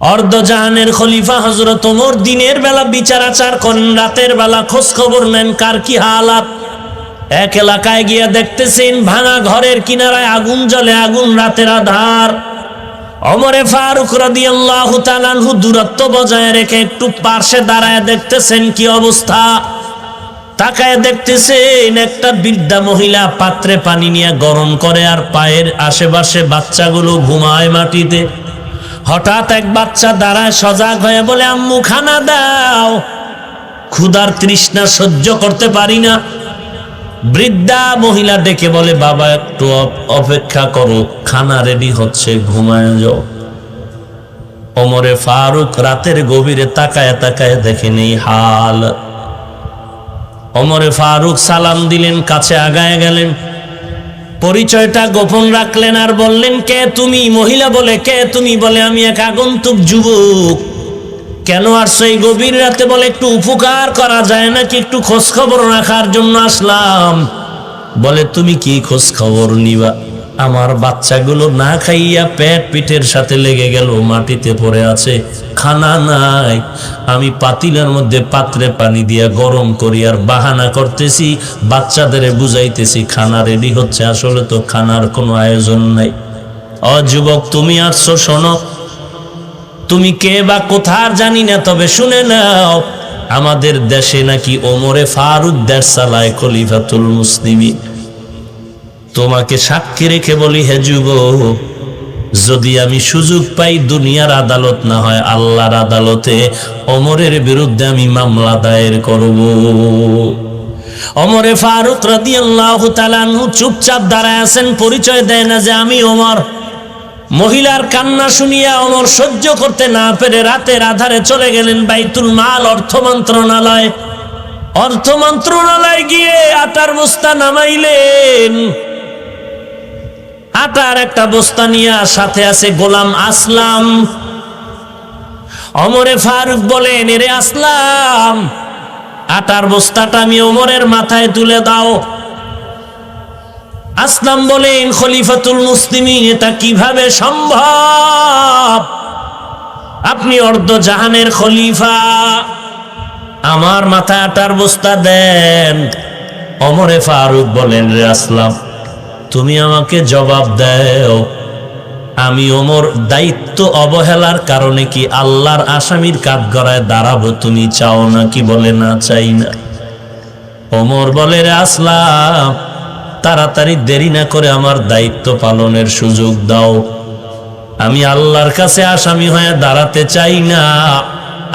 অর্ধজাহানের খলিফা হযরত ওমর দিনের বেলা বিচার আচার করেন, রাতের বেলা খোঁজ খবর নেন কার কি হালাত। এক এলাকায় গিয়ে দেখতেছেন ভাঙা ঘরের কিনারায় আগুন জ্বলে, আগুন রাতের আধার। ওমরে ফারুক রাদিয়াল্লাহু তাআলা আনহু দূরত্ব বজায় রেখে একটু পাশে দাঁড়ায় দেখতেছেন কি অবস্থা। তাকায় দেখতেছেন একটা বৃদ্ধা মহিলা পাত্রে পানি নিয়ে গরম করে, আর পায়ের আশেপাশে বাচ্চাগুলো ঘুমায় মাটিতে। হঠাৎ এক বাচ্চা দাঁড়ায় সজাগ হয়ে বলে, আম্মু খানা দাও, ক্ষুধার তৃষ্ণা সহ্য করতে পারি না। বৃদ্ধা মহিলা ডেকে বলে, বাবা একটু অপেক্ষা করো, খানা রেডি হচ্ছে, ঘুমায় যাও। ওমরে ফারুক রাতের গভীরে তাকায় তাকায় দেখেন এই হাল। ওমরে ফারুক সালাম দিলেন, কাছে আগায় গেলেন, পরিচয়টা গোপন রাখলেন আর বললেন, কে তুমি? মহিলা বলে, কে তুমি? বলে, আমি এক আগন্তুক যুবক। কেন আসছো এই গভীর রাতে? বলে, একটু উপকার করা যায় নাকি, একটু খোঁজ খবর রাখার জন্য আসলাম। বলে, তুমি কি খোঁজ খবর নিবা? আমার বাচ্চাগুলো না খাইয়া পেট পিঠের সাথে লেগে গেল, মাটিতে পড়ে আছে, খানা নাই। আমি পাতিলের মধ্যে পাত্রে পানি দিয়া গরম করি আর বাহানা করতেছি, বাচ্চাদের বুঝাইতেছি খানা রেডি হচ্ছে, আসলে তো খানার কোনো আয়োজন নাই। ও যুবক, তুমি আসছো, শোনো, তুমি কে বা কোথার জানি না, তবে শুনে নাও, আমাদের দেশে নাকি ওমরে ফারুক দেশ চালায়, খলিফাতুল মুসলিমিন। তোমাকে সাক্ষী রেখে বলি, হে যুবক, যদি আমি সুযোগ পাই, দুনিয়ার আদালত না হয় আল্লাহর আদালতে ওমরের বিরুদ্ধে আমি মামলা দায়ের করব। ওমরে ফারুক রাদিয়াল্লাহু তাআলা আনহু চুপচাপ দাঁড়ায় আছেন, পরিচয় দেয় না যে আমি ওমর। মহিলার কান্না শুনিয়া ওমর সহ্য করতে না পেরে রাতের আধারে চলে গেলেন বাইতুল মাল, অর্থ মন্ত্রণালয়। অর্থ মন্ত্রণালয় গিয়ে আটার বস্তা নামাইলেন। আটার একটা বস্তা নিয়ে, সাথে আছে গোলাম আসলাম। ওমরে ফারুক বলেন, এরে আসলাম, আটার বস্তাটা আমি ওমরের মাথায় তুলে দাও। আসলাম বলেন, খলিফাতুল মুসলিমিন, এটা কিভাবে সম্ভব? আপনি অর্ধজাহানের খলিফা, আমার মাথায় আটার বস্তা দেন। ওমরে ফারুক বলেন, রে আসলাম, তুমি আমাকে জবাব দাও, আমি ওমর দায়িত্ব অবহেলার কারণে কি আল্লাহর আসামির কাঠগড়ায় দাঁড়াবো তুমি চাও নাকি? বলে, না, চাই না। ওমর বলে, রে আসলাম, তাড়াতাড়ি দেরি না করে আমার দায়িত্ব পালনের সুযোগ দাও, আমি আল্লাহর কাছে আসামি হয়ে দাঁড়াতে চাই না।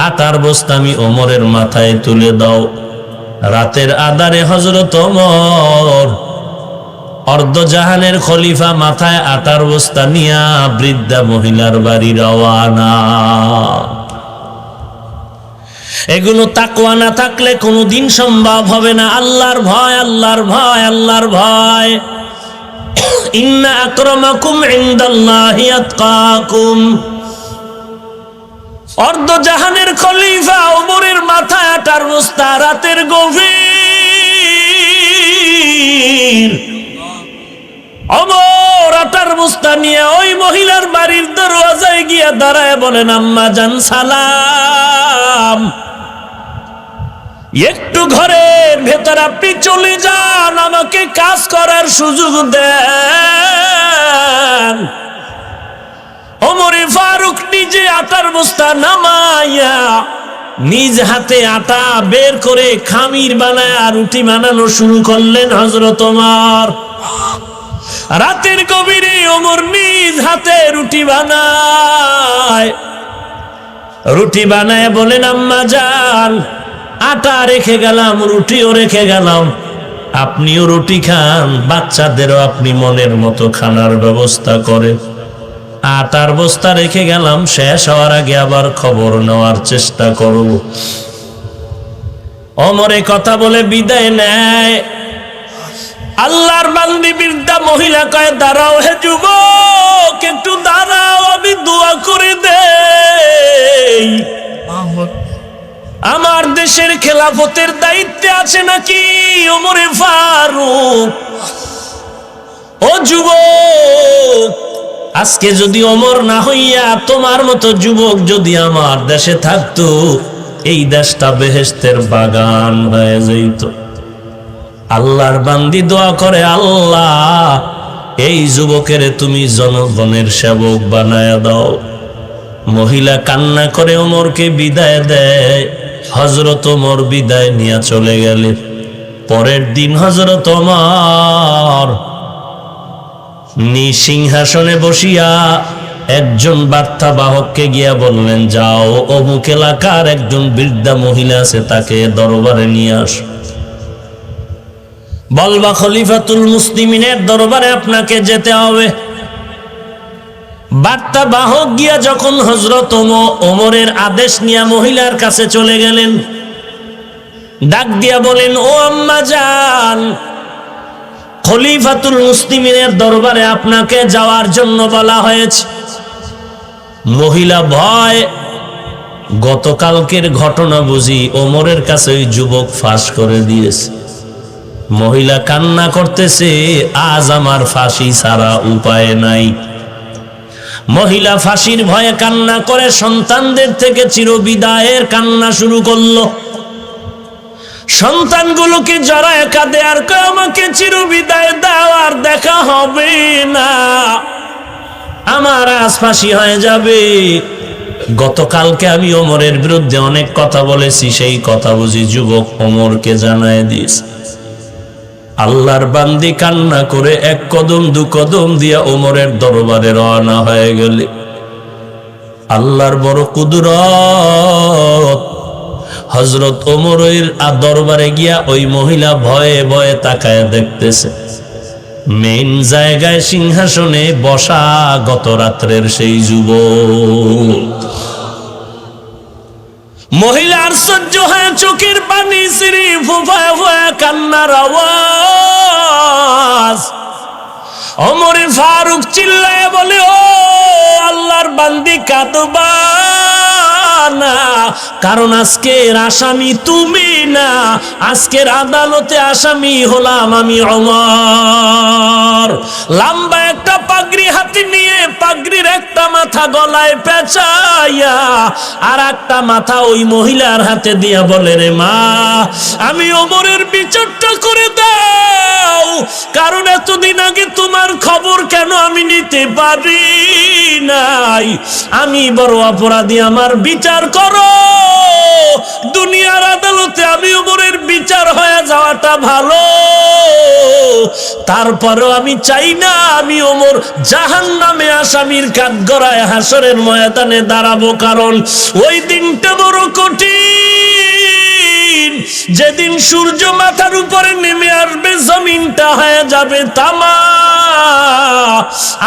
আটার বস্তা আমি ওমরের মাথায় তুলে দাও। রাতের আধারে হযরত ওমর অর্ধজাহানের খলিফা মাথায় আটার বস্তা নিয়া বৃদ্ধা মহিলার বাড়ি রওয়ানা। এগুলো তাকওয়া না থাকলে কোনোদিন সম্ভব হবে না। আল্লাহর ভয়, আল্লাহর ভয়, আল্লাহর ভয়। ইন্না আকরামাকুম ইনদাল্লাহি আতকাকুম। অর্ধজাহানের খলিফা ওমরের মাথায় আটার বস্তা, রাতের গভীর। ওমর আটার বস্তা নিয়ে ওই মহিলার বাড়ির দরওয়াজায় গিয়া দাঁড়ায় বলেন, আম্মা জান সালাম, একটু ঘরের ভেতর আপনি চলে যান, আমাকে কাজ করার সুযোগ দেন। ওমরে ফারুক নিজে আটার বস্তা নামাইয়া নিজ হাতে আটা বের করে খামির বানায় রুটি বানানো শুরু করলেন হযরত ওমর। রাতের গভীরে ওমর নিজ হাতে রুটি বানায় বলেন, আম্মা জান, আটা রেখে গেলাম, রুটিও রেখে গেলাম, আপনিও রুটি খান, বাচ্চাদেরও আপনি মনের মতো খানার ব্যবস্থা করেন। আটার বস্তা রেখে গেলাম, শেষ হওয়ার আগে আবার খবর নেওয়ার চেষ্টা করব। ওমরে কথা বলে বিদায় নেয়। আল্লাহর বান্দি বৃদ্ধা মহিলা কয়, দাঁড়াও হে যুবক, একটু দাঁড়াও, আমি দোয়া করে দেই। আমার দেশের খেলাফতের দায়িত্বে আছে নাকি ওমরে ফারুক? ও যুবক, আজকে যদি ওমর না হইয়া তোমার মতো যুবক যদি আমার দেশে থাকতো, এই দেশটা বেহেশতের বাগান হয়ে যেত। আল্লাহর বান্দি দোয়া করে, আল্লাহ এই যুবকের তুমি জনগণের সেবক বানায়া দাও। মহিলা কান্না করে ওমরকে বিদায় দেয়। হযরত ওমর বিদায় নিয়ে চলে গেলেন। পরের দিন হযরত ওমর সিংহাসনে বসিয়া একজন বার্তাবাহককে গিয়া বললেন, যাও অমুক এলাকার একজন বৃদ্ধা মহিলা আছে, তাকে দরবারে নিয়ে আস। বলবা খলিফাতুল মুসলিমিনের দরবারে আপনাকে যেতে হবে। বার্তাবাহক গিয়া যখন হযরত ওমরের আদেশ নিয়ে মহিলার কাছে চলে গেলেন, ডাক দিয়া বলেন, ও আম্মা জান, খলিফাতুল মুসলিমিনের দরবারে আপনাকে যাওয়ার জন্য বলা হয়েছে। মহিলা ভয়, গতকালকের ঘটনা বুঝি ওমরের কাছে ওই যুবক ফাঁস করে দিয়েছে। মহিলা কান্না করতেছে, আজ আমার ফাঁসি ছাড়া উপায় নাই। মহিলা ফাঁসির ভয়ে কান্না করে সন্তানদের থেকে চিরবিদায়ের কান্না শুরু করলো। সন্তানগুলোকে জড়ায় কাঁদে আর কয়, আমাকে চিরবিদায় দাও, আর দেখা হবে না, আমার আজ ফাঁসি হয়ে যাবে। গতকালকে আমি ওমরের বিরুদ্ধে অনেক কথা বলেছি, সেই কথা বুঝি যুবক ওমরকে জানায় দিস। আল্লাহর বান্দি কান্না করে এক কদম দু কদম দিয়া ওমরের দরবারে রওনা হয়ে গেলে, আল্লাহর বড় কুদরত, হযরত ওমরের দরবারে গিয়া ওই মহিলা ভয়ে ভয়ে তাকায় দেখতেছে। মেন জায়গায় সিংহাসনে বসা গত রাত্রের সেই যুবক। মহিলার সহ্য হয় চোখের পানি সিঁড়ি ফুফায় ফুফায় কান্নার আওয়াজ। ওমরে ফারুক চিল্লায় বলে, ও আল্লাহর বান্দি কাঁদবা না, কারণ আজকের আসামি তুমি না, আজকের আদালতে আসামি হলাম আমি ওমর। লম্বা একটা পাগড়ি হাতে নিয়ে পাগড়ির একটা মাথা গলায় পেঁচাইয়া আর একটা মাথা ওই মহিলার হাতে দিয়া বলে, রে মা, আমি ওমরের বিচারটা করে দাও, কারণ এতদিন আগে তোমার খবর কেন আমি নিতে পারি নাই, আমি বড় অপরাধী, আমার বিচার করো। দুনিয়ার আদালতে আমি ওমরের বিচার হয়ে যাওয়াটা ভালো, তারপরও আমি চাই না আমি ওমর জাহান্নামে আসামির কাঠগড়ায় হাসরের ময়দানে দাঁড়াবো, কারণ ওই দিনটা বড় কঠিন, যেদিন সূর্য মাথার উপরে নেমে আসবে, জমিনটা হয়ে যাবে তামা,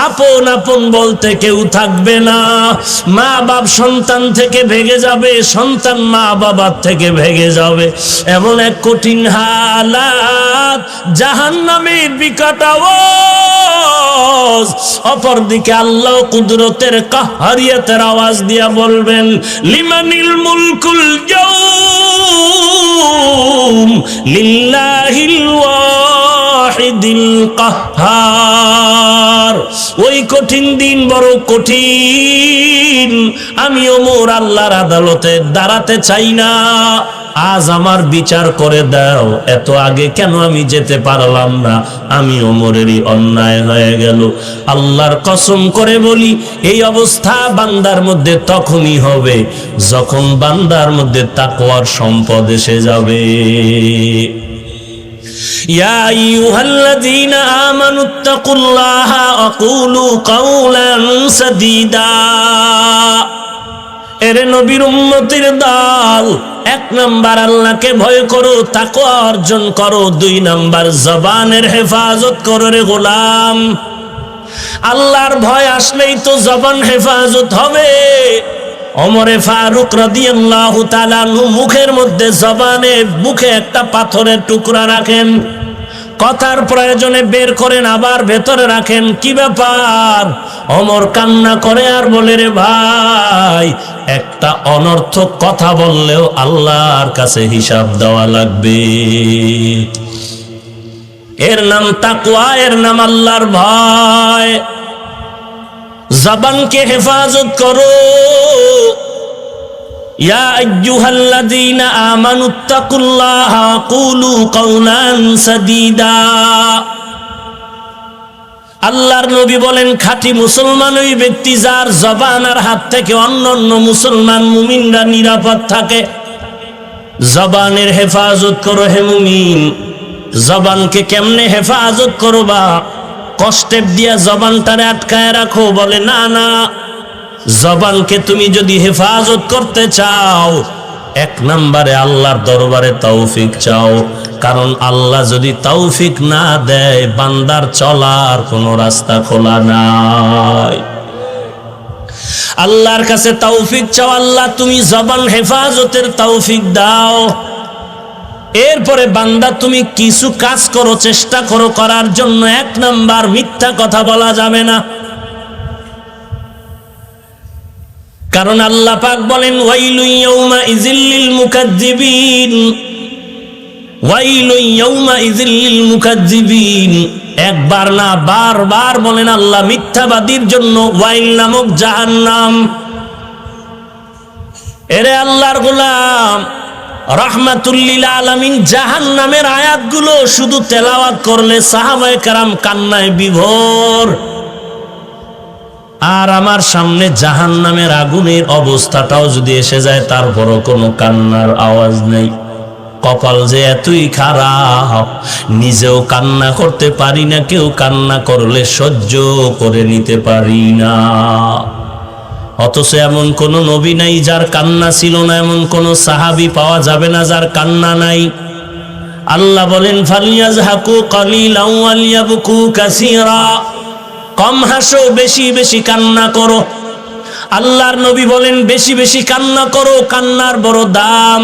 আপন আপন বলতে কেউ থাকবে না, মা বাপ সন্তান থেকে ভেগে যাবে, সন্তান মা বাবার থেকে ভেগে যাবে, এমন এক কঠিন হালাত, জাহান্নামের বিকট আওয়াজ। অপরদিকে আল্লাহ কুদরতের কাহারিয়াতের আওয়াজ দিয়া বলবেন, লিমানিল মুলকুল ইয়াউম লিল্লাহিল ওয়াহিদিল কাহ্হার। ওই কঠিন দিন বড় কঠিন, আমি ওমর আল্লাহর আদালতে দাঁড়াতে চাই না, আজ আমার বিচার করে দাও। এত আগে কেন আমি যেতে পারলাম না, আমি ওমরেরই অন্যায় হয়ে গেল। আল্লাহর কসম করে বলি, এই অবস্থা বান্দার মধ্যে তখনই হবে যখন বান্দার মধ্যে তাকওয়ার সম্পদ এসে যাবে। ইয়া আইয়ুহাল্লাযীনা আমানুত্তাকুল্লাহা ওয়া কুলু কাওলান সাদীদা। এরে নবীর উম্মতের দল, 1 নাম্বার আল্লাহকে ভয় করো, তাকওয়া অর্জন করো। 2 নাম্বার জবানের হেফাজত করো রে গোলাম। আল্লাহর ভয় আসলেই তো জবান হেফাজত হবে। ওমরে ফারুক রাদিয়াল্লাহু তাআলা মুখের মধ্যে জবানে মুখে একটা পাথরের টুকরা রাখেন, কথার প্রয়োজনে বের করেন, আবার ভেতরে রাখেন। কি ব্যাপার? ওমর কান্না করে আর বলে, রে ভাই, একটা অনর্থক কথা বললেও আল্লাহর কাছে হিসাব দেওয়া লাগবে। এর নাম তাকওয়া, এর নাম আল্লাহর ভয়। জবানকে হেফাজত করো। ইয়া আইয়ুহাল্লাযীনা আমানুত্তাকুল্লাহা কুলু কাওলান সাদীদা। আল্লাহর নবী বলেন, খাঁটি মুসলমান ওই ব্যক্তি যার জবানের হাত থেকে অন্যান্য মুসলমান মুমিনরা নিরাপদ থাকে। জবানের হেফাজত করো হে মুমিন। জবানকে কেমনে হেফাজত করবা? কষ্টের দিয়া জবানটারে আটকায় রাখো? বলে না না, জবানকে তুমি যদি হেফাজত করতে চাও, এক নম্বরে আল্লাহর দরবারে তৌফিক চাও। কারণ আল্লাহ যদি তৌফিক না দেয়, বান্দার চলার কোনো রাস্তা খোলা নাই। আল্লাহর কাছে তৌফিক চাও, আল্লাহ তুমি জবান হেফাজতের তৌফিক দাও। এরপরে বান্দা তুমি কিছু কাজ করো, চেষ্টা করো করার জন্য। এক নাম্বার, মিথ্যা কথা বলা যাবে না। কারণ আল্লাহ পাক বলেন, ওয়াইলুন ইয়াউমাইযিল লিল মুকাজ্জিবিন, ওয়াইলুন ইয়াউমাইযিল লিল মুকাজ্জিবিন। একবার না, বারবার বলেন আল্লাহ মিথ্যাবাদীর জন্য ওয়াইল নামক জাহান্নাম। এরে আল্লাহর গোলাম, রাহমাতুল লিল আলামিন জাহান্নামের আয়াতগুলো শুধু তেলাওয়াত করলে সাহাবায়ে কেরাম কান্নায় বিভোর। আর আমার সামনে জাহান্নামের আগুনের অবস্থাটাও যদি এসে যায়, তারপরও কোনো কান্নার আওয়াজ নেই। কপাল যে এতই খারাপ, নিজেও কান্না করতে পারি না, কেউ কান্না করলে সহ্য করে নিতে পারি না। অথচ এমন কোন নবী নাই যার কান্না ছিল না, এমন কোন সাহাবী পাওয়া যাবে না যার কান্না নাই। আল্লাহ বলেন, ফালিয়াজহাকু কালিলান ওয়ালিয়াবকু কাসীরা। কম হাসো, বেশি বেশি কান্না করো। আল্লাহর নবী বলেন, বেশি বেশি কান্না করো, কান্নার বড় দাম।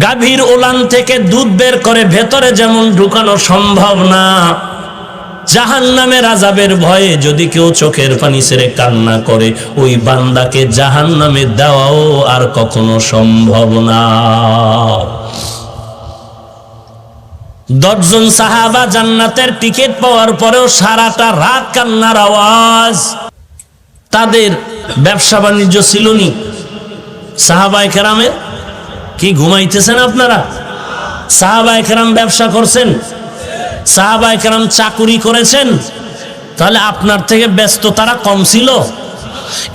গাভীর ওলান থেকে দুধ বের করে ভেতরে যেমন ঢুকানো সম্ভব না, জাহান্নামের আযাবের ভয়ে যদি কেউ চোখের পানি ছেড়ে কান্না করে, ওই বান্দাকে জাহান্নামে দেওয়াও আর কখনো সম্ভব না। 10 জন সাহাবা জান্নাতের টিকিট পাওয়ার পরেও সারাটা রাত কান্নার আওয়াজ। তাদের ব্যবসা বাণিজ্য ছিল নি? সাহাবায়ে কেরামের কি ঘুমাইতেছেন আপনারা? সাহাবায়ে কেরাম ব্যবসা করছেন, সাহাবায়ে কেরাম চাকুরি করেছেন। তাহলে আপনার থেকে ব্যস্ততারা কম ছিল?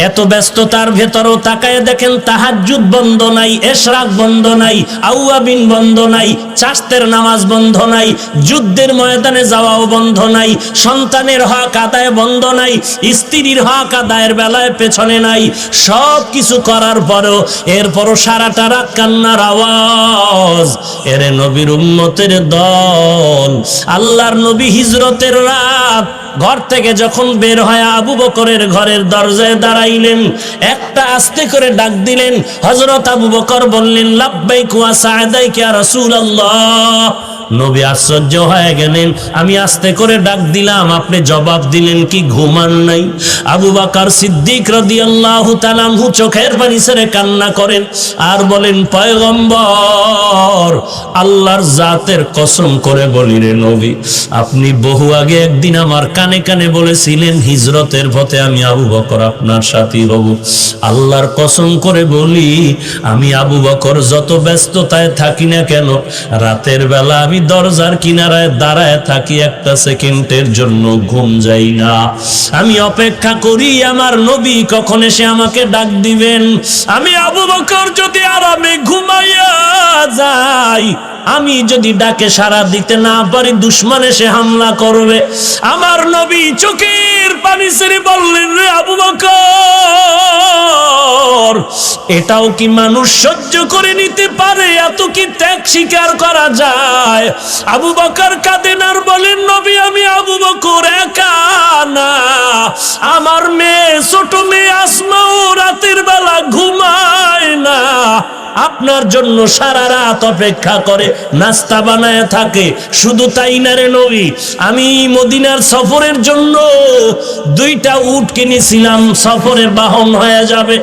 এত ব্যস্ততার ভেতরেও তাকায় দেখেন, তাহাজ্জুদ বন্ধ নাই, ইশরাক বন্ধ নাই, আউয়াবিন বন্ধ নাই, চাষতের নামাজ বন্ধ নাই, যুদ্ধের ময়দানে যাওয়াও বন্ধ নাই, সন্তানের হক আদায় বন্ধ নাই, স্ত্রীর হক আদায়ের বেলায় পেছনে নাই। সব কিছু করার পরেও এরপরও সারাটা রাত কান্নার আওয়াজ। এরে নবীর উম্মতের দল, আল্লাহর নবী হিজরতের রাত ঘর থেকে যখন বের হয় আবু বকরের ঘরের দরজায় দাঁড়াইলেন, একটা আস্তে করে ডাক দিলেন। হযরত আবু বকর বললেন, লাব্বাইক ওয়া সা'দাইক ইয়া রাসূলুল্লাহ। নবী আশ্চর্য হয়ে গেলেন, আমি আস্তে করে ডাক দিলাম, আপনি জবাব দিলেন কি? ঘুমান নাই? আবু বকর সিদ্দিক রাদিয়াল্লাহু তাআলা আনহু চোখের পানি ছেড়ে কান্না করেন আর বলেন, পয়গম্বর, আল্লাহর জাতের কসম করে বলি রে নবী, আপনি বহু আগে একদিন আমার কানে কানে বলেছিলেন, হিজরতের পথে আমি আবু বকর আপনার সাথী হব। আল্লাহর কসম করে বলি, আমি আবু বকর যত ব্যস্ততায় থাকি না কেন, রাতের বেলা আমি দরজার কিনারায় দাঁড়ায় থাকি, একটা সেকেন্ডের জন্য ঘুম যাই না। আমি অপেক্ষা করি আমার নবী কখন এসে আমাকে ডাক দিবেন। আমি আবু বকর যদি আরামে ঘুমাইয়া যাই, আমি যদি ডাকে সাড়া দিতে না পারি, দুশমন এসে হামলা করবে। আমার নবী চোখের পানি ছেড়ে বললেন, রে আবু বকর, এটাও কি মানুষ সহ্য করে নিতে পারে? এত কি ত্যাগ স্বীকার করা যায়? আবু বকর কাঁদেন আর বলেন, নবী, আমি আবু বকর একা না, আমার মেয়ে, ছোট মেয়ে আসমাও রাতের বেলা ঘুমায় না, আপনার জন্য সারা রাত অপেক্ষা করে, নাস্তা বানায় থাকে। শুধু তাই না রে নবী, আমি মদিনার সফরের জন্য 2টা উট কিনেছিলাম, সফরে বাহন হয়ে যাবে।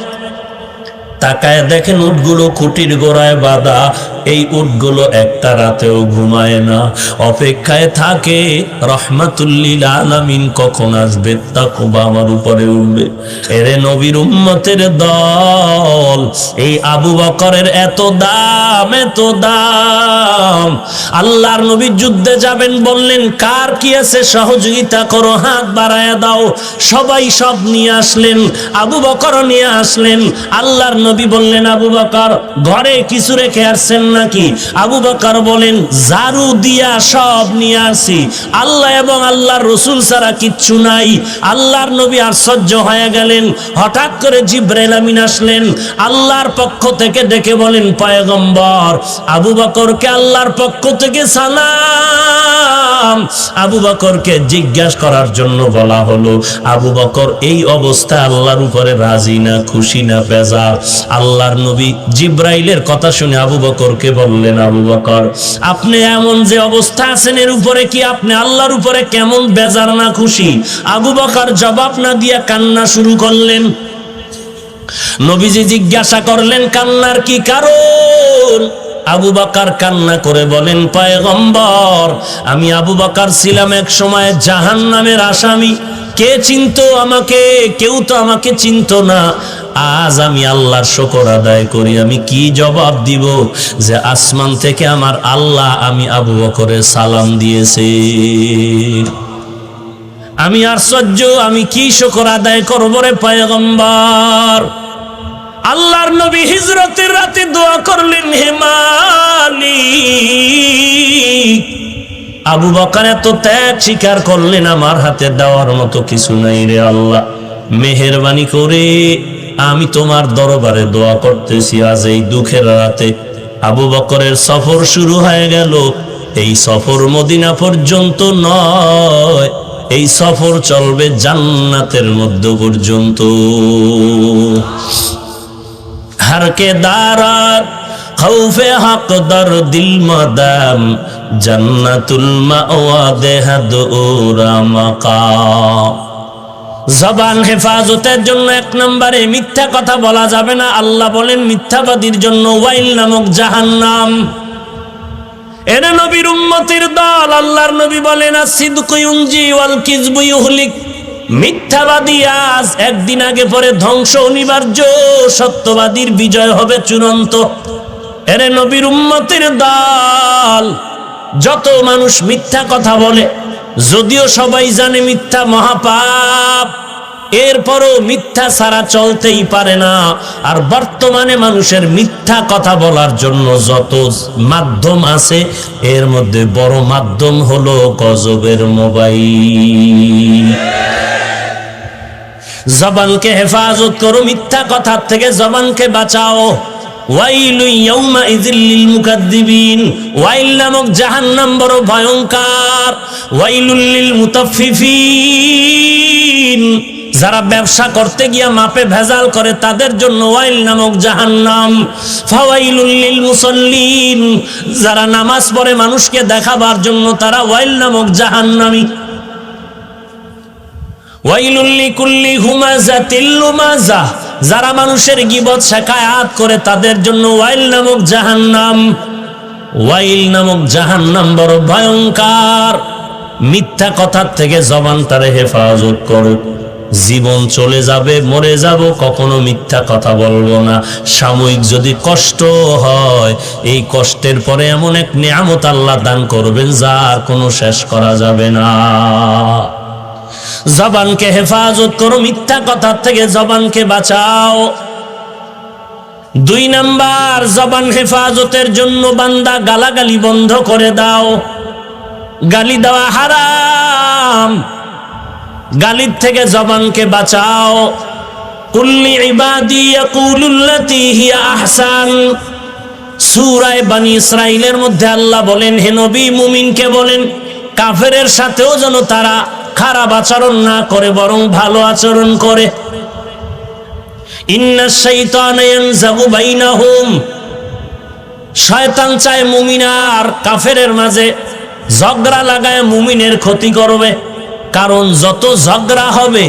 তাকায় দেখেন উটগুলো খুঁটির গোড়ায় বাঁধা। এই উটগুলো একটা রাতেও ঘুমায় না, অপেক্ষায় থাকে রহমাতুল্লিল আলামিন কখন আসবে, তাকওয়া আমার উপরে উঠবে। এরে নবীর উম্মতের দল, এই আবু বকরের এত দাম, এত দাম। আল্লাহর নবী যুদ্ধে যাবেন, বললেন কার কি আছে সহযোগিতা করো, হাত বাড়ায়া দাও। সবাই সব নিয়ে আসলেন, আবু বকর নিয়ে আসলেন। আল্লাহর নবী বললেন, আবু বকর ঘরে কিছু রেখে আসছেন নাকি? আবু বকর বলেন, ঝাড়ু দিয়া সব নিয়ে আসি, আল্লাহ এবং আল্লাহর রাসূল ছাড়া কিচ্ছু নাই। আল্লাহর নবী আশ্চর্য হয়ে গেলেন। হঠাৎ করে জিবরাইল আমিন আসলেন, আল্লাহর পক্ষ থেকে ডেকে বলেন, পয়গম্বর আবু বকরকে আল্লাহর পক্ষ থেকে সালাম। আবু বকরকে জিজ্ঞাসা করার জন্য বলা হলো, আবু বকর এই অবস্থা আল্লাহর উপরে রাজি না, খুশি না, বেজার? আল্লাহর নবী জিবরাইলের কথা শুনে আবু বকরকে বললেন, আবু বকর আপনি এমন যে অবস্থা আছেন, এর উপরে কি আপনি আল্লাহর উপরে কেমন বেজার না খুশি? আবু বকর জবাব না দিয়া কান্না শুরু করলেন। নবীজি জিজ্ঞাসা করলেন, কান্নার কি কারণ? আবু বকর কান্না করে বলেন, পয়গম্বর আমি আবু বকর ছিলাম এক সময় জাহান্নামের আসামি। কে চিনতো আমাকে? কেউ তো আমাকে চিনতো না। আজ আমি আল্লাহর শুকর আদায় করি, আমি কি জবাব দিব যে আসমান থেকে আমার আল্লাহ আমি আবু বকরের সালাম দিয়েছে? আমি আশ্চর্য, আমি কি শুকর আদায় করবো রে পয়গম্বর? আল্লাহর নবী হিজরতের রাতে দোয়া করলেন, হে মালিক, আবু বকর এত ত্যাগ স্বীকার করলেন, আমার হাতে দেওয়ার মতো কিছু নাই রে আল্লাহ, মেহেরবানি করে আমি তোমার দরবারে দোয়া করতেছি। আজ এই দুঃখের রাতে আবু বকরের সফর শুরু হয়ে গেল। এই সফর মদিনা পর্যন্ত নয়, এই সফর চলবে জান্নাতের মধ্য পর্যন্ত। হারকে দারাত খৌফে হক দর দিল মাদাম জান্নাতুল মাওয়া দেহাদ ওরা মাকাম। জবান হেফাজতের জন্য এক নম্বরে মিথ্যা কথা বলা যাবে না। আল্লাহ বলেন মিথ্যাবাদীর জন্য ওয়াইল নামক জাহান্নাম। এরে নবীর উম্মতের দল, আল্লাহর নবী বলেন আসিদকু ইউনজি ওয়াল কিযবু ইউহলিক। মিথ্যাবাদী আজ একদিন আগে পরে ধ্বংস অনিবার্য, সত্যবাদীর বিজয় হবে চূড়ান্ত। এরে নবীর উম্মতের দল, যত মানুষ মিথ্যা কথা বলে, যদিও সবাই জানে মিথ্যা মহাপাপ, এরপরও মিথ্যা ছাড়া চলতেই পারে না। আর বর্তমানে মানুষের মিথ্যা কথা বলার জন্য যত মাধ্যম আছে, এর মধ্যে বড় মাধ্যম হলো গজবের মোবাইল। জবানকে হেফাজত করো, মিথ্যা কথার থেকে জবানকে বাঁচাও। ওয়াইলু ইয়াউমাইযিল লিল মুকাদ্দিবিন, ওয়াইল নামক জাহান্নাম বড় ভয়ঙ্কর। ওয়াইলুল লিল মুতাফফিফিন, যারা ব্যবসা করতে গিয়া মাপে ভেজাল করে তাদের জন্য ওয়াইল নামক জাহান্নাম। ফাওয়াইলুল লিল মুসাল্লিন, যারা নামাজ পড়ে মানুষকে দেখাবার জন্য তারা ওয়াইল নামক জাহান্নামী। ওয়াইলুল লিকুল্লি হুমাযাতিল লুমাযা, যারা মানুষের গীবত শিকায়াত করে তাদের জন্য ওয়াইল নামক জাহান্নাম। ওয়াইল নামক জাহান্নাম বড় ভয়ঙ্কর। মিথ্যা কথার থেকে জবানটারে হেফাজত করো। জীবন চলে যাবে, মরে যাব, কখনো মিথ্যা কথা বলবো না। সাময়িক যদি কষ্ট হয়, এই কষ্টের পরে এমন এক নিয়ামত আল্লাহ দান করবেন যার কোনো শেষ করা যাবে না। জবানকে হেফাজত করো, মিথ্যা কথার থেকে জবানকে বাঁচাও। 2 নাম্বার, জবান হেফাজতের জন্য বান্দা গালাগালি বন্ধ করে দাও। গালি দেওয়া হারাম, গালির থেকে জবানকে বাঁচাও। কুল্লি ইবাদি ইয়াকুলুল্লাতী হিয়া আহসান, সূরা বনী ইসরাঈলের মধ্যে আল্লাহ বলেন, হে নবী মুমিনকে বলেন কাফেরের সাথেও যেন তারা খারাপ আচরণ না করে, বরং ভালো আচরণ করে। ইন্নাশ শাইতানা ইয়ানজাগু বাইনাহুম, শয়তান চায় মুমিন আর কাফেরের মাঝে ঝগড়া লাগায় মুমিনের ক্ষতি করবে। কারণ যত ঝগড়া হবে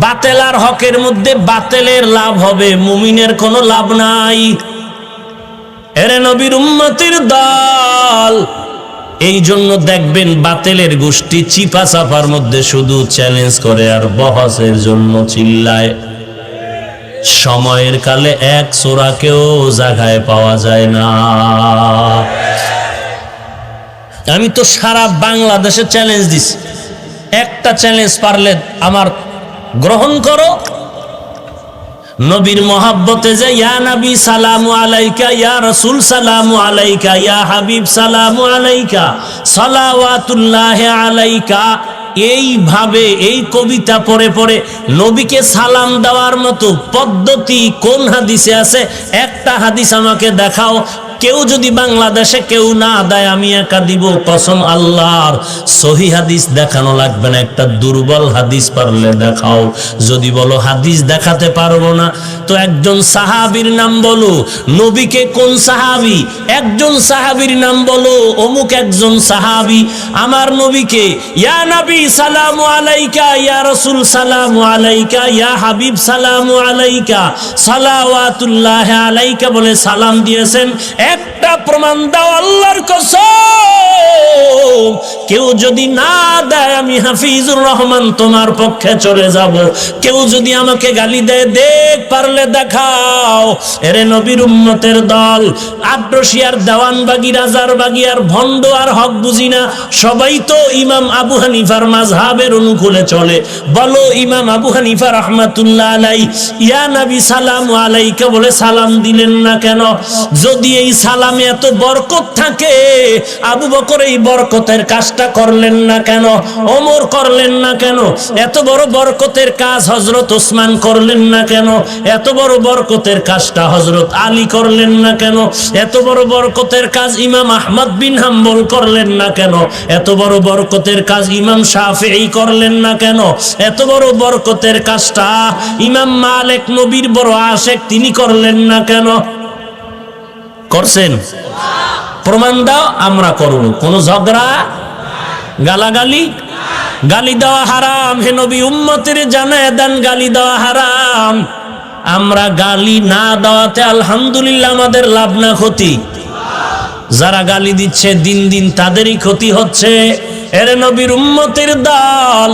বাতেল আর হকের মধ্যে বাতেলের লাভ হবে, মুমিনের কোনো লাভ নাই। এরে নবীর উম্মতের দল, এই জন্য দেখবেন বাতেলের গোষ্ঠী চিপা চাপার মধ্যে শুধু চ্যালেঞ্জ করে আর বহসের জন্য চিল্লায়। সময়ের কালে এক সোরাকেও জায়গায় পাওয়া যায় না। আমি তো সারা বাংলাদেশে চ্যালেঞ্জ দিছি, একটা চ্যালেঞ্জ পারলে আমার গ্রহণ করো। নবীর মহাব্বতে যে ইয়া নবী সালামু আলাইকা, ইয়া রাসূল সালামু আলাইকা, ইয়া হাবিব সালামু আলাইকা, সালাওয়াতুল্লাহি আলাইকা, এইভাবে এই কবিতা পড়ে পড়ে নবীকে সালাম দেওয়ার মতো পদ্ধতি কোন হাদিসে আছে? একটা হাদিস আমাকে দেখাও। কেউ যদি বাংলাদেশে কেউ না দেয়, আমি একা দিব, কসম আল্লাহর। সহি হাদিস দেখানো লাগবে না, একটা দুর্বল হাদিস পারলে দেখাও। যদি বলো হাদিস দেখাতে পারবো না, তো একজন সাহাবীর নাম বলো। নবীকে কোন সাহাবী? একজন সাহাবীর নাম বলো, অমুক একজন সাহাবী আমার নবীকে ইয়া নবী সালামু আলাইকা, ইয়া রাসূল সালামু আলাইকা, ইয়া হাবিব সালামু আলাইকা, সালাওয়াতুল্লাহি আলাইকা বলে সালাম দিয়েছেন। একটা প্রমাণ দাও আল্লাহর কসম। কেউ যদি না দেয়, আমি হাফিজুর রহমান তোমার পক্ষে চলে যাব। কেউ যদি আমাকে গালি দেয়, দেখ পারলে দেখাও। এরে নবীর উম্মতের দল, আট্রসিয়ার দেওয়ানবাগি, রাজারবাগি আর ভণ্ড আর হক বুঝি না, সবাই তো ইমাম আবু হানিফার মাযহাবের অনুকূলে চলে। বলো ইমাম আবু হানিফা রাহমাতুল্লাহ আলাইহি ইয়া নবী সালামু আলাইকা বলে সালাম দিলেন না কেন? যদি এই সালামে এত বরকত থাকে, আবু বকর এই বরকতের কাজটা করলেন না কেন? ওমর করলেন না কেন? এত বড় বরকতের কাজ হযরত ওসমান করলেন না কেন? এত বড় বরকতের কাজটা হযরত আলী করলেন না কেন? এত বড় বরকতের কাজ ইমাম আহমদ বিন হাম্বল করলেন না কেন? এত বড় বরকতের কাজ ইমাম শাফিঈ করলেন না কেন? এত বড় বরকতের কাজটা ইমাম মালিক, নবীর বড় আশেক, তিনি করলেন না কেন? করছেন? প্রমাণ দাও, আমরা করব। কোন ঝগড়া, গালাগালি? গালি দেওয়া হারাম। হে নবী উম্মতের জানায় দেন গালি দেওয়া হারাম। আমরা গালি না দেওয়াতে আলহামদুলিল্লাহ আমাদের লাভ না ক্ষতি? যারা গালি দিচ্ছে দিন দিন তাদেরই ক্ষতি হচ্ছে। এর নবীর উম্মতের দল,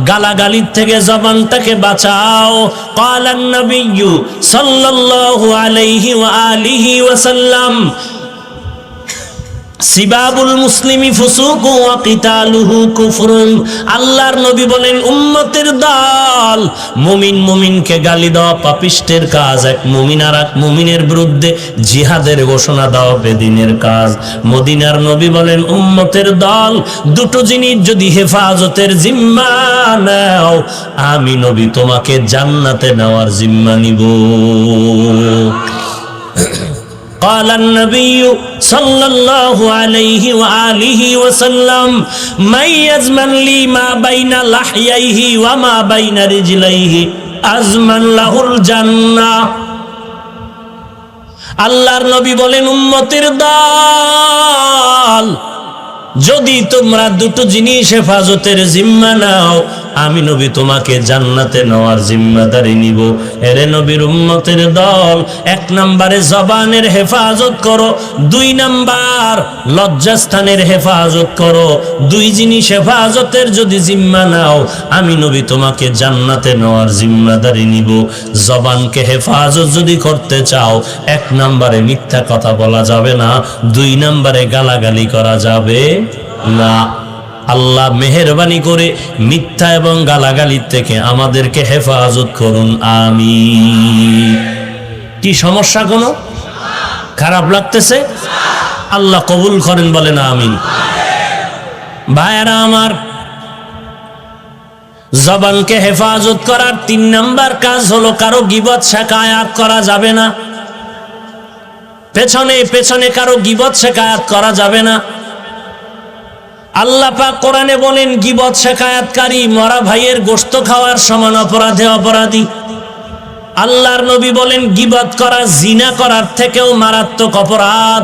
গালাগালির থেকে জবানটাকে বাঁচাও। ক্বালান নবিয়্যু সাল্লাল্লাহু আলাইহি ওয়া আলিহি ওয়াসাল্লাম, সিবাবুল মুসলিমি ফুসুকু ওয়া কিতালুহু কুফরুন। আল্লাহর নবী বলেন, উম্মতের দল, মুমিন মুমিনকে গালি দেওয়া পাপিষ্টের কাজ। এক মুমিন আর এক মুমিনের বিরুদ্ধে জিহাদের ঘোষণা দেওয়া বেদিনের কাজ। মদিনার নবী বলেন, উম্মতের দল, দুটো জিনিস যদি হেফাজতের জিম্মা নাও, আমি নবী তোমাকে জান্নাতে নেওয়ার জিম্মা নিব। قال النبي صلى الله عليه وآله وسلم من يزمن لي ما بين لحييه وما بين رجليه أزمن له الجنة। আল্লাহর নবী বলেন, উম্মতের দল, যদি তোমরা দুটো জিনিস হেফাজতের জিম্মা নাও, আমি নবী তোমাকে জান্নাতে নেওয়ার জিম্মাদারি নিব। এরে নবীর উম্মতের দল, এক নম্বরে জবানের হেফাজত করো, দুই নাম্বার লজ্জাস্থানের হেফাজত করো। দুই জিনিস হেফাজতের যদি জিম্মা নাও, আমি নবী তোমাকে জান্নাতে নেওয়ার জিম্মাদারি নিব। জবানকে হেফাজত যদি করতে চাও, এক নম্বরে মিথ্যা কথা বলা যাবে না, দুই নম্বরে গালাগালি করা যাবে না। আল্লাহ মেহেরবানি করে মিথ্যা এবং গালাগালির থেকে আমাদেরকে হেফাজত করুন, আমিন। কি সমস্যা? কোনো খারাপ লাগতেছে? আল্লাহ কবুল করেন, বলেন আমিন। ভাইয়েরা আমার, জবানকে হেফাজত করার তিন নাম্বার কাজ হলো, কারো গীবত শিকায়াত করা যাবে না। পেছনে পেছনে কারো গীবত শিকায়াত করা যাবে না। আল্লাহ পাক কোরআনে বলেন, গীবত শিকায়াতকারী মরা ভাইয়ের গোশত খাওয়ার সমান অপরাধে অপরাধী। আল্লাহর নবী বলেন, গীবত করা জিনা করার থেকেও মারাত্মক অপরাধ।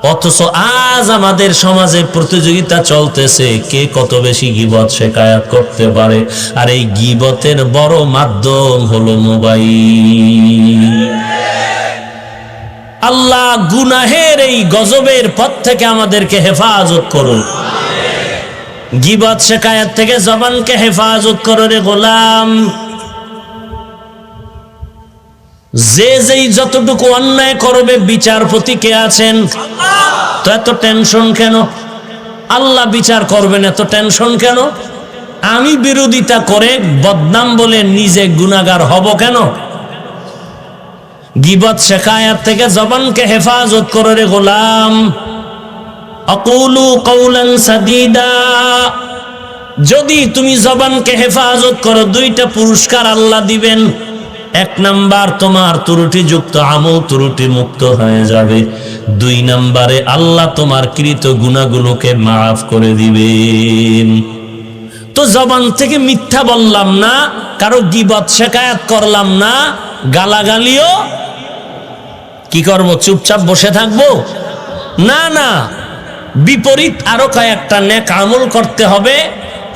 অথচ আজ আমাদের সমাজে প্রতিযোগিতা চলতেছে কে কত বেশি গীবত শেখায়াত করতে পারে। আর এই গীবতের বড় মাধ্যম হলো মোবাইল। আল্লাহ গুনাহের এই গজবের পথ থেকে আমাদেরকে হেফাজত করুন। গীবত শেখায়াত থেকে জবানকে হেফাজত করো রে গোলাম। যে যেই যতটুকু অন্যায় করবে বিচারপতি কে আছেন? তো এত টেনশন কেন? আল্লাহ বিচার করবেন, এত টেনশন কেন? আমি বিরোধিতা করে বদনাম বলে নিজে গুনাহগার হব কেন? গীবত শেখায়াত থেকে জবানকে হেফাজত করো রে গোলাম। আকুলু কওলান সাদীদা। যদি তুমি জবানকে হেফাজত করো, দুইটা পুরস্কার আল্লাহ দিবেন। এক নাম্বার, তোমার ত্রুটিযুক্ত আমল ত্রুটি মুক্ত হয়ে যাবে। দুই নাম্বারে আল্লাহ তোমার কৃত গুনাহগুলোকে মাফ করে দিবেন। তো জবান থেকে মিথ্যা বললাম না, কারো গীবত শেখায়াত করলাম না, গালাগালিও কি করব? চুপচাপ বসে থাকবো? না না, বিপরীত আরো কয়েকটা নেক আমল করতে হবে।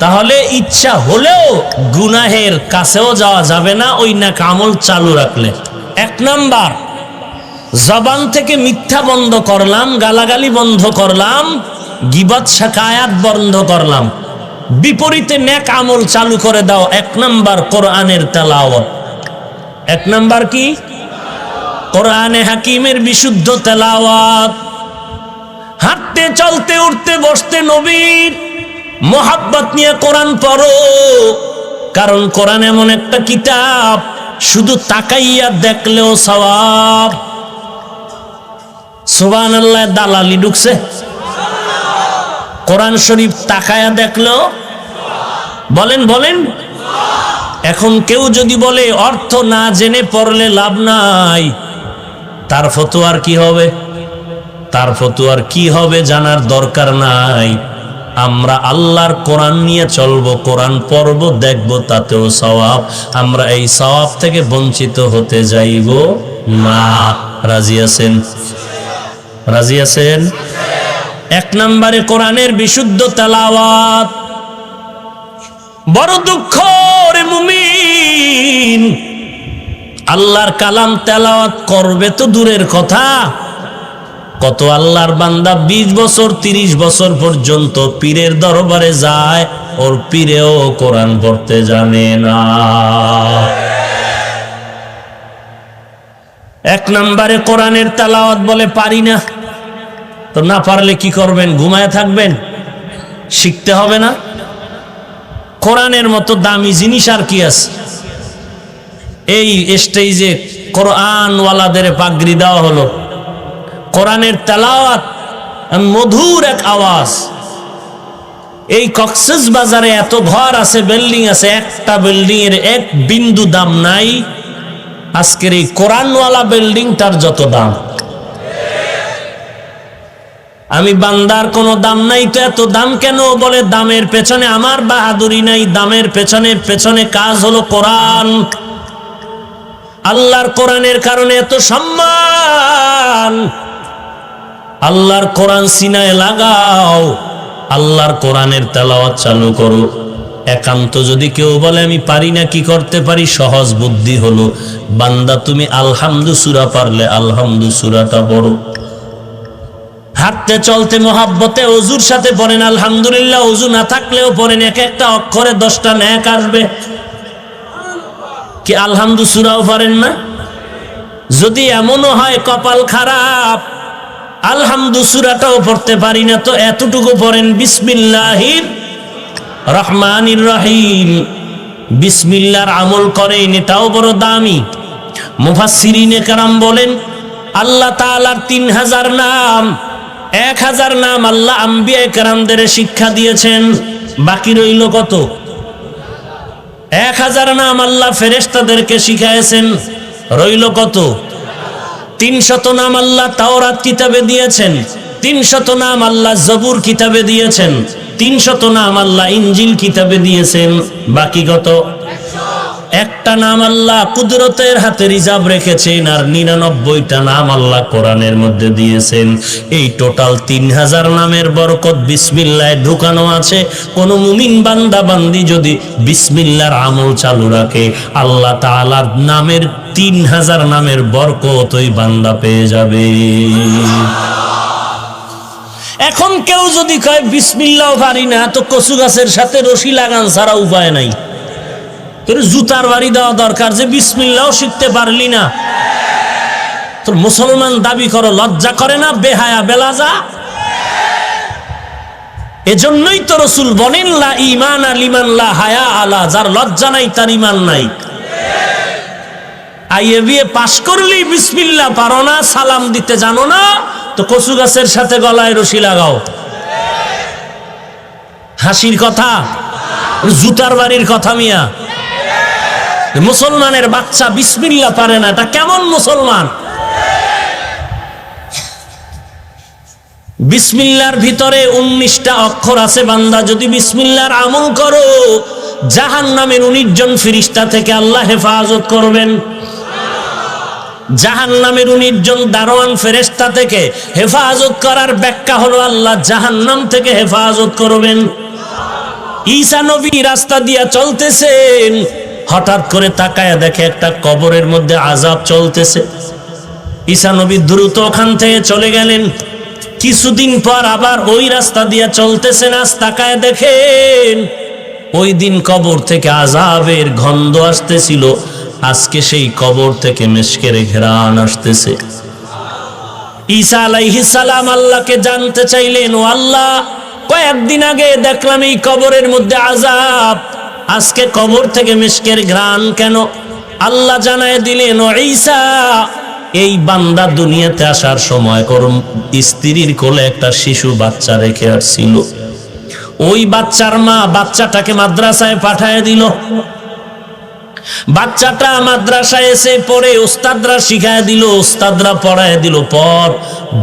তাহলে ইচ্ছা হলেও গুনাহের কাছেও যাওয়া যাবে না ওই নেক আমল চালু রাখলে। এক নাম্বার, জবান থেকে মিথ্যা বন্ধ করলাম, গালাগালি বন্ধ করলাম, গীবত শিকায়াত বন্ধ করলাম। বিপরীতে নেক আমল চালু করে দাও। এক নাম্বার কোরআনের তেলাওয়াত। এক নাম্বার কি? কোরআনে হাকিমের বিশুদ্ধ তেলাওয়াত। হাঁটতে চলতে উঠতে বসতে নবীর মোহাব্বত নিয়ে কোরআন পড়ো। কারণ কোরআন এমন একটা কিতাব, শুধু তাকাইয়া দেখলেও সওয়াব। সুবহানাল্লাহ, দালালি ঢুকছে। কোরআন শরীফ তাকায়া দেখলেও বলেন বলেন। এখন কেউ যদি বলে অর্থ না জেনে পড়লে লাভ নাই, তার ফতোয়ার কি হবে? তার ফতোয়ার কি হবে জানার দরকার নাই। আমরা আল্লাহর কোরআন নিয়ে চলবো, কোরআন পড়ব, দেখব, তাতেও সওয়াব। আমরা এই সওয়াব থেকে বঞ্চিত হতে যাইব না। রাজি আছেন? রাজি আছেন? এক নম্বরে কোরআনের বিশুদ্ধ তেলাওয়াত। বড় দুঃখ রে মুমিন, আল্লাহর কালাম তেলাওয়াত করবে তো দূরের কথা, কত আল্লাহর বান্দা 20 বছর 30 বছর পর্যন্ত পীরের দরবারে যায়, ওর পীরেও কোরআন পড়তে জানে না। এক নম্বরে কোরআনের তেলাওয়াত বলে পারি না। তো না পারলে কি করবেন? ঘুমায় থাকবেন? শিখতে হবে না? কোরআনের মতো দামি জিনিস আর কি আছে? এই স্টেজে কোরআনওয়ালাদের পাগড়ি দেওয়া হলো। কোরআনের তেলাওয়াত মধুর এক আওয়াজ। এই কক্সেস বাজারে এত ঘর আছে, বিল্ডিং আছে, একটা বিল্ডিং এর এক বিন্দু দাম নাই। আজকের এই কোরআনওয়ালা বিল্ডিংটার যত দাম। আমি বান্দার কোনো দাম নাই, তো এত দাম কেন? বলে দামের পেছনে আমার বাহাদুরি নাই, দামের পেছনে পেছনে কাজ হলো কোরআন। আল্লাহর কোরআনের কারণে এত সম্মান। আল্লাহর কোরআন সিনায় লাগাও, আল্লাহর কোরআনের তেলাওয়াত চালু করো। একান্ত যদি কেউ বলে আমি পারি না, কি করতে পারি? সহজ বুদ্ধি হলো, বান্দা তুমি আলহামদু সূরা পারলে আলহামদু সূরাটা পড়ো। হাঁটতে চলতে মোহাব্বতে ওযুর সাথে পড়েন আলহামদুলিল্লাহ, ওযু না থাকলেও পড়েন, এক একটা অক্ষরে 10টা নেক আসবে। কি আলহামদু সূরাও পারেন না? যদি এমনও হয় কপাল খারাপ, আলহামদু সূরাটাও পড়তে পারি না, তো এতটুকু পড়েন বিসমিল্লাহির রহমানির রহিম। বিসমিল্লাহর আমল করেন, এটাও বড় দামি। মুফাসসিরিনে কেরাম বলেন আল্লাহ তাআলার 3000 নাম, 1000 নাম আল্লাহ আম্বিয়া কেরামদের শিক্ষা দিয়েছেন। বাকি রইল কত? 1000 নাম আল্লাহ ফেরেশতাদেরকে শিখায়েছেন। রইল কত? 300 নাম আল্লাহ তাওরাত কিতাবে দিয়েছেন, 300 নাম আল্লাহ জবুর কিতাবে দিয়েছেন, 300 নাম আল্লাহ ইনজিল কিতাবে দিয়েছেন। বাকি কত? একটা নাম আল্লাহ কুদরতের হাতে রিজার্ভ রেখেছেন, আর 99টা নাম আল্লাহ কোরআনের মধ্যে দিয়েছেন। এই টোটাল 3000 নামের বরকত বিসমিল্লায় ঢুকানো আছে। কোন মুমিন বান্দা বান্দি যদি বিসমিল্লাহর আমল চালু রাখে, আল্লাহ তাআলার নামের 3000 নামের বরকত ওই বান্দা পেয়ে যাবে। এখন কেউ যদি কয় বিসমিল্লাহ পারি না, তো কচু গাছের সাথে রশি লাগান ছাড়া উপায় নাই। তোর জুতার বাড়ি দেওয়া দরকার যে বিসমিল্লাহ শিখতে পারলি না। তোর মুসলমান দাবি করো, লজ্জা করে না? বেহায়া বেলাজা। এজন্যই তো রাসূল বলেন লা ঈমানা লিমান লা হায়া আলা, যার লজ্জা নাই তার ঈমান নাই। আইএ বিএ পাশ করলি বিসমিল্লাহ পারো না, সালাম দিতে জানো না, তো কচু গাছের সাথে গলায় রশি লাগাও। হাসির কথা? জুতার বাড়ির কথা মিয়া। মুসলমানের বাচ্চা বিসমিল্লাহ পারে না, এটা কেমন মুসলমান? বিসমিল্লাহর ভিতরে 19টা অক্ষর আছে। বান্দা যদি বিসমিল্লাহর আমল করো, জাহান্নামের 19 জন ফেরেশতা থেকে আল্লাহ হেফাজত করবেন। জাহান্নামের 19 জন দারোয়ান ফেরেশতা থেকে হেফাজত করার ব্যাখ্যা হলো আল্লাহ জাহান্নাম থেকে হেফাজত করবেন। ঈসা নবী রাস্তা দিয়া চলতেছেন, হঠাৎ করে তাকায়া দেখে একটা কবরের মধ্যে আযাব চলতেছে। ঈসা নবী দ্রুত ওখান থেকে চলে গেলেন। কিছুদিন পর আবার ওই রাস্তা দিয়া চলতেছেন, আজ তাকায়া দেখেন ওই দিন কবর থেকে আযাবের গন্ধ আসতেছিল, আজকে সেই কবর থেকে মিশকের ঘ্রাণ আসতেছে। ঈসা আলাইহিস সালাম আল্লাহকে জানতে চাইলেন, ও আল্লাহ, কয়েকদিন আগে দেখলাম এই কবরের মধ্যে আযাব, আজকে কবর থেকে মিশকের ঘ্রাণ কেন? আল্লাহ জানায় দিলেন, ও ঈসা, এই বান্দা দুনিয়াতে আসার সময় স্ত্রীর কোলে একটা শিশু বাচ্চা রেখে আসছিল। ওই বাচ্চার মা বাচ্চাটাকে মাদ্রাসায় পাঠায় দিল। বাচ্চাটা মাদ্রাসায় এসে পড়ে উস্তাদরা শিখায় দিল, উস্তাদরা পড়ায় দিল, পর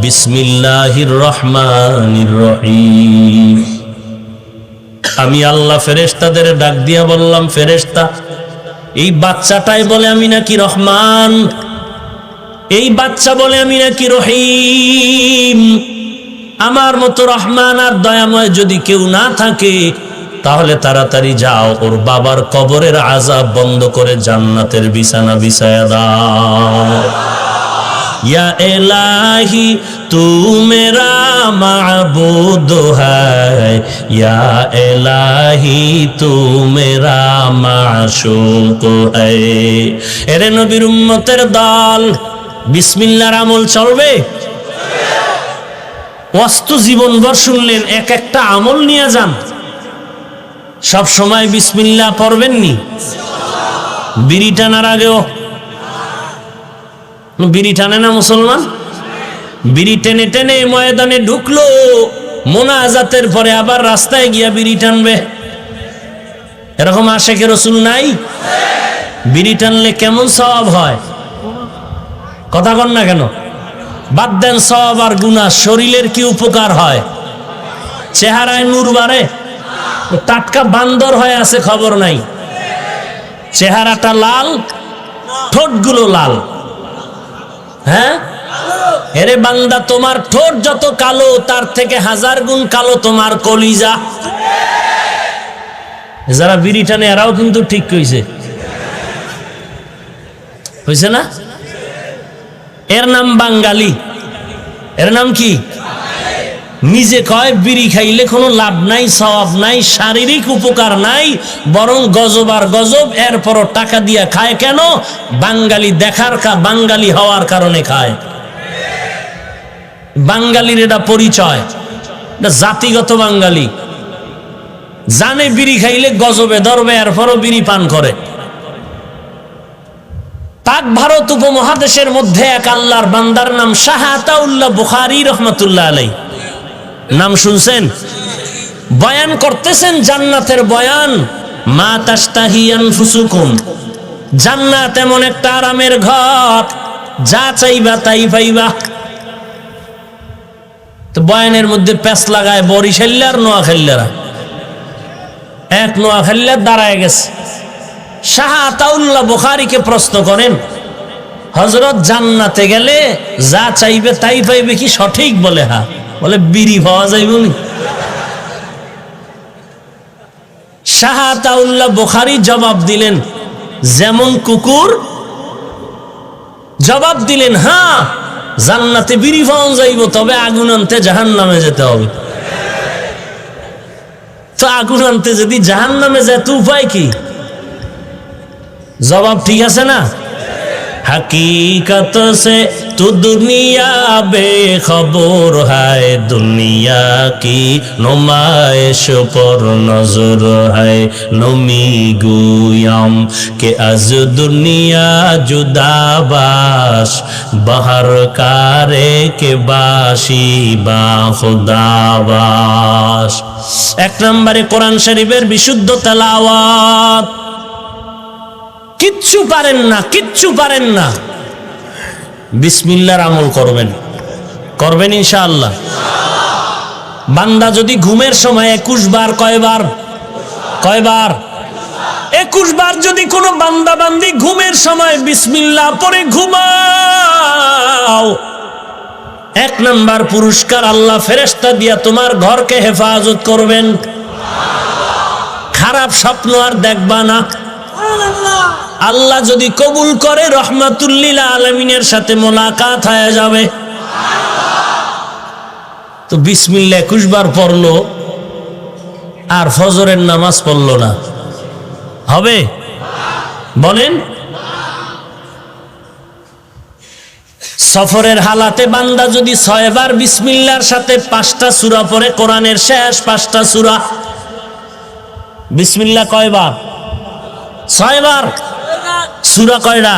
বিসমিল্লাহির রহমানির রহিম। আমি আল্লাহ ফেরেশতাদের ডাক দিয়া বললাম, ফেরেশতা, এই বাচ্চাটাই বলে আমি নাকি রহমান, এই বাচ্চা বলে আমি নাকি রহিম। আমার মতো রহমান আর দয়াময় যদি কেউ না থাকে, তাহলে তাড়াতাড়ি যাও, ওর বাবার কবরের আযাব বন্ধ করে জান্নাতের বিছানা বিছায়া দাও। ইয়া ইলাহি তু মেরা মাবুদ হ্যায়, ইয়া ইলাহি তু মেরা মাশুক হ্যায়। এরে নবীর উম্মতের দল, বিসমিল্লাহর আমল চলবে? ওয়াস্তু জীবনভর শুনলেন, এক একটা আমল নিয়ে যান। সব সময় বিসমিল্লাহ পড়বেন নি? বিড়ি টানার আগেও বিড়ি টানে না মুসলমান? বিড়ি টেনে টেনে ময়দানে ঢুকলো, মোনাজাতের পরে আবার রাস্তায় গিয়া বিড়ি টানবে। এরকম আশেকে রাসূল নাই? বিড়ি টানলে কেমন সওয়াব হয়? কথা কন না কেন? বাদ দেন সওয়াব আর গুনাহ, শরীরের কি উপকার হয়? চেহারায় নূর বাড়ে? টাটকা বান্দর হয়ে আছে খবর নাই, চেহারাটা লাল, ঠোঁটগুলো লাল। হ্যাঁ, এরে বান্দা, তোমার ঠোঁট যত কালো, তার থেকে 1000 গুণ কালো তোমার কলিজা। যারা বিড়ি টানে এরাও কিন্তু ঠিক কইছে, হইছে না? এর নাম বাঙালি। এর নাম কি? নিজে কয় বিড়ি খাইলে কোনো লাভ নাই, সওয়াব নাই, শারীরিক উপকার নাই, বরং গজব আর গজব। এরপরও টাকা দিয়া খায় কেন? বাঙালি দেখার বাঙালি হওয়ার কারণে খায়। বাঙালির এটা পরিচয়, এটা জাতিগত বাঙালি। জানে বিড়ি খাইলে গজবে ধরবে, এরপরও বিড়ি পান করে। পাক ভারত উপমহাদেশের মধ্যে এক আল্লাহর বান্দার নাম শাহ আতাউল্লাহ বুখারী রহমাতুল্লাহ আলাইহি। নাম শুনছেন? বয়ান করতেছেন জান্নাতের বয়ান। মা তাশতাহি আনফুসুকুম, জান্নাত এমন একটা আরামের ঘর, যা চাইবা তাই পাইবা। তো বয়ানের মধ্যে প্যাঁচ লাগায় বরিশাল্লার নোয়াখালীরা। এক নোয়াখালীর দাঁড়ায় গেছে, শাহ আতাউল্লাহ বুখারীকে প্রশ্ন করেন, হযরত জান্নাতে গেলে যা চাইবে তাই পাইবে কি সঠিক? বলে হ্যাঁ। বলে বিড়ি পাওয়া যাইবে নি? শাহ আতাউল্লাহ বুখারী জবাব দিলেন, যেমন কুকুর। জবাব দিলেন, হ্যাঁ জান্নাতে বিড়ি পাওয়া যাইব, তবে আগুন আনতে জাহান্নামে যেতে হবে। তো আগুন আনতে যদি জাহান্নামে যায় তো উপায় কি? জবাব ঠিক আছে না? हकीकत से तो दुनिया बेखबर है, दुनिया की नुमाइश पर नजर है। नमी गुयाम के अज दुनिया जुदाबाश, बहर कारे के बाशी बा खुदाबाश। एक नंबरे कुरान शरीफेर विशुद्ध तेलाওয়াত। কিচ্ছু পারেন না, কিচ্ছু পারেন না, বিসমিল্লাহর আমল করবেন, করবেন ইনশাআল্লাহ। বান্দা যদি ঘুমের সময় 21 বার, কয়বার? 21 বার যদি কোনো বান্দা বান্দি ঘুমের সময় বিসমিল্লাহ পড়ে ঘুমাও, 1 নাম্বার পুরস্কার আল্লাহ ফেরেশতা দিয়া তোমার ঘরকে হেফাজত করবেন। খারাপ স্বপ্ন আর দেখবা না। আল্লাহ যদি কবুল করে রহমাতুল লিল আলামিনের সাথে মোলাকাত হয়ে যাবে। তো বিসমিল্লাহ 21 বার পড়লো আর ফজরের নামাজ পড়লো না, হবে? বলেন। সফরের হালাতে বান্দা যদি 6 বার বিসমিল্লাহর সাথে 5টা সূরা পড়ে, কোরআনের শেষ 5টা সূরা, বিসমিল্লাহ কয়বার? 6 বার। সূরা কয়টা?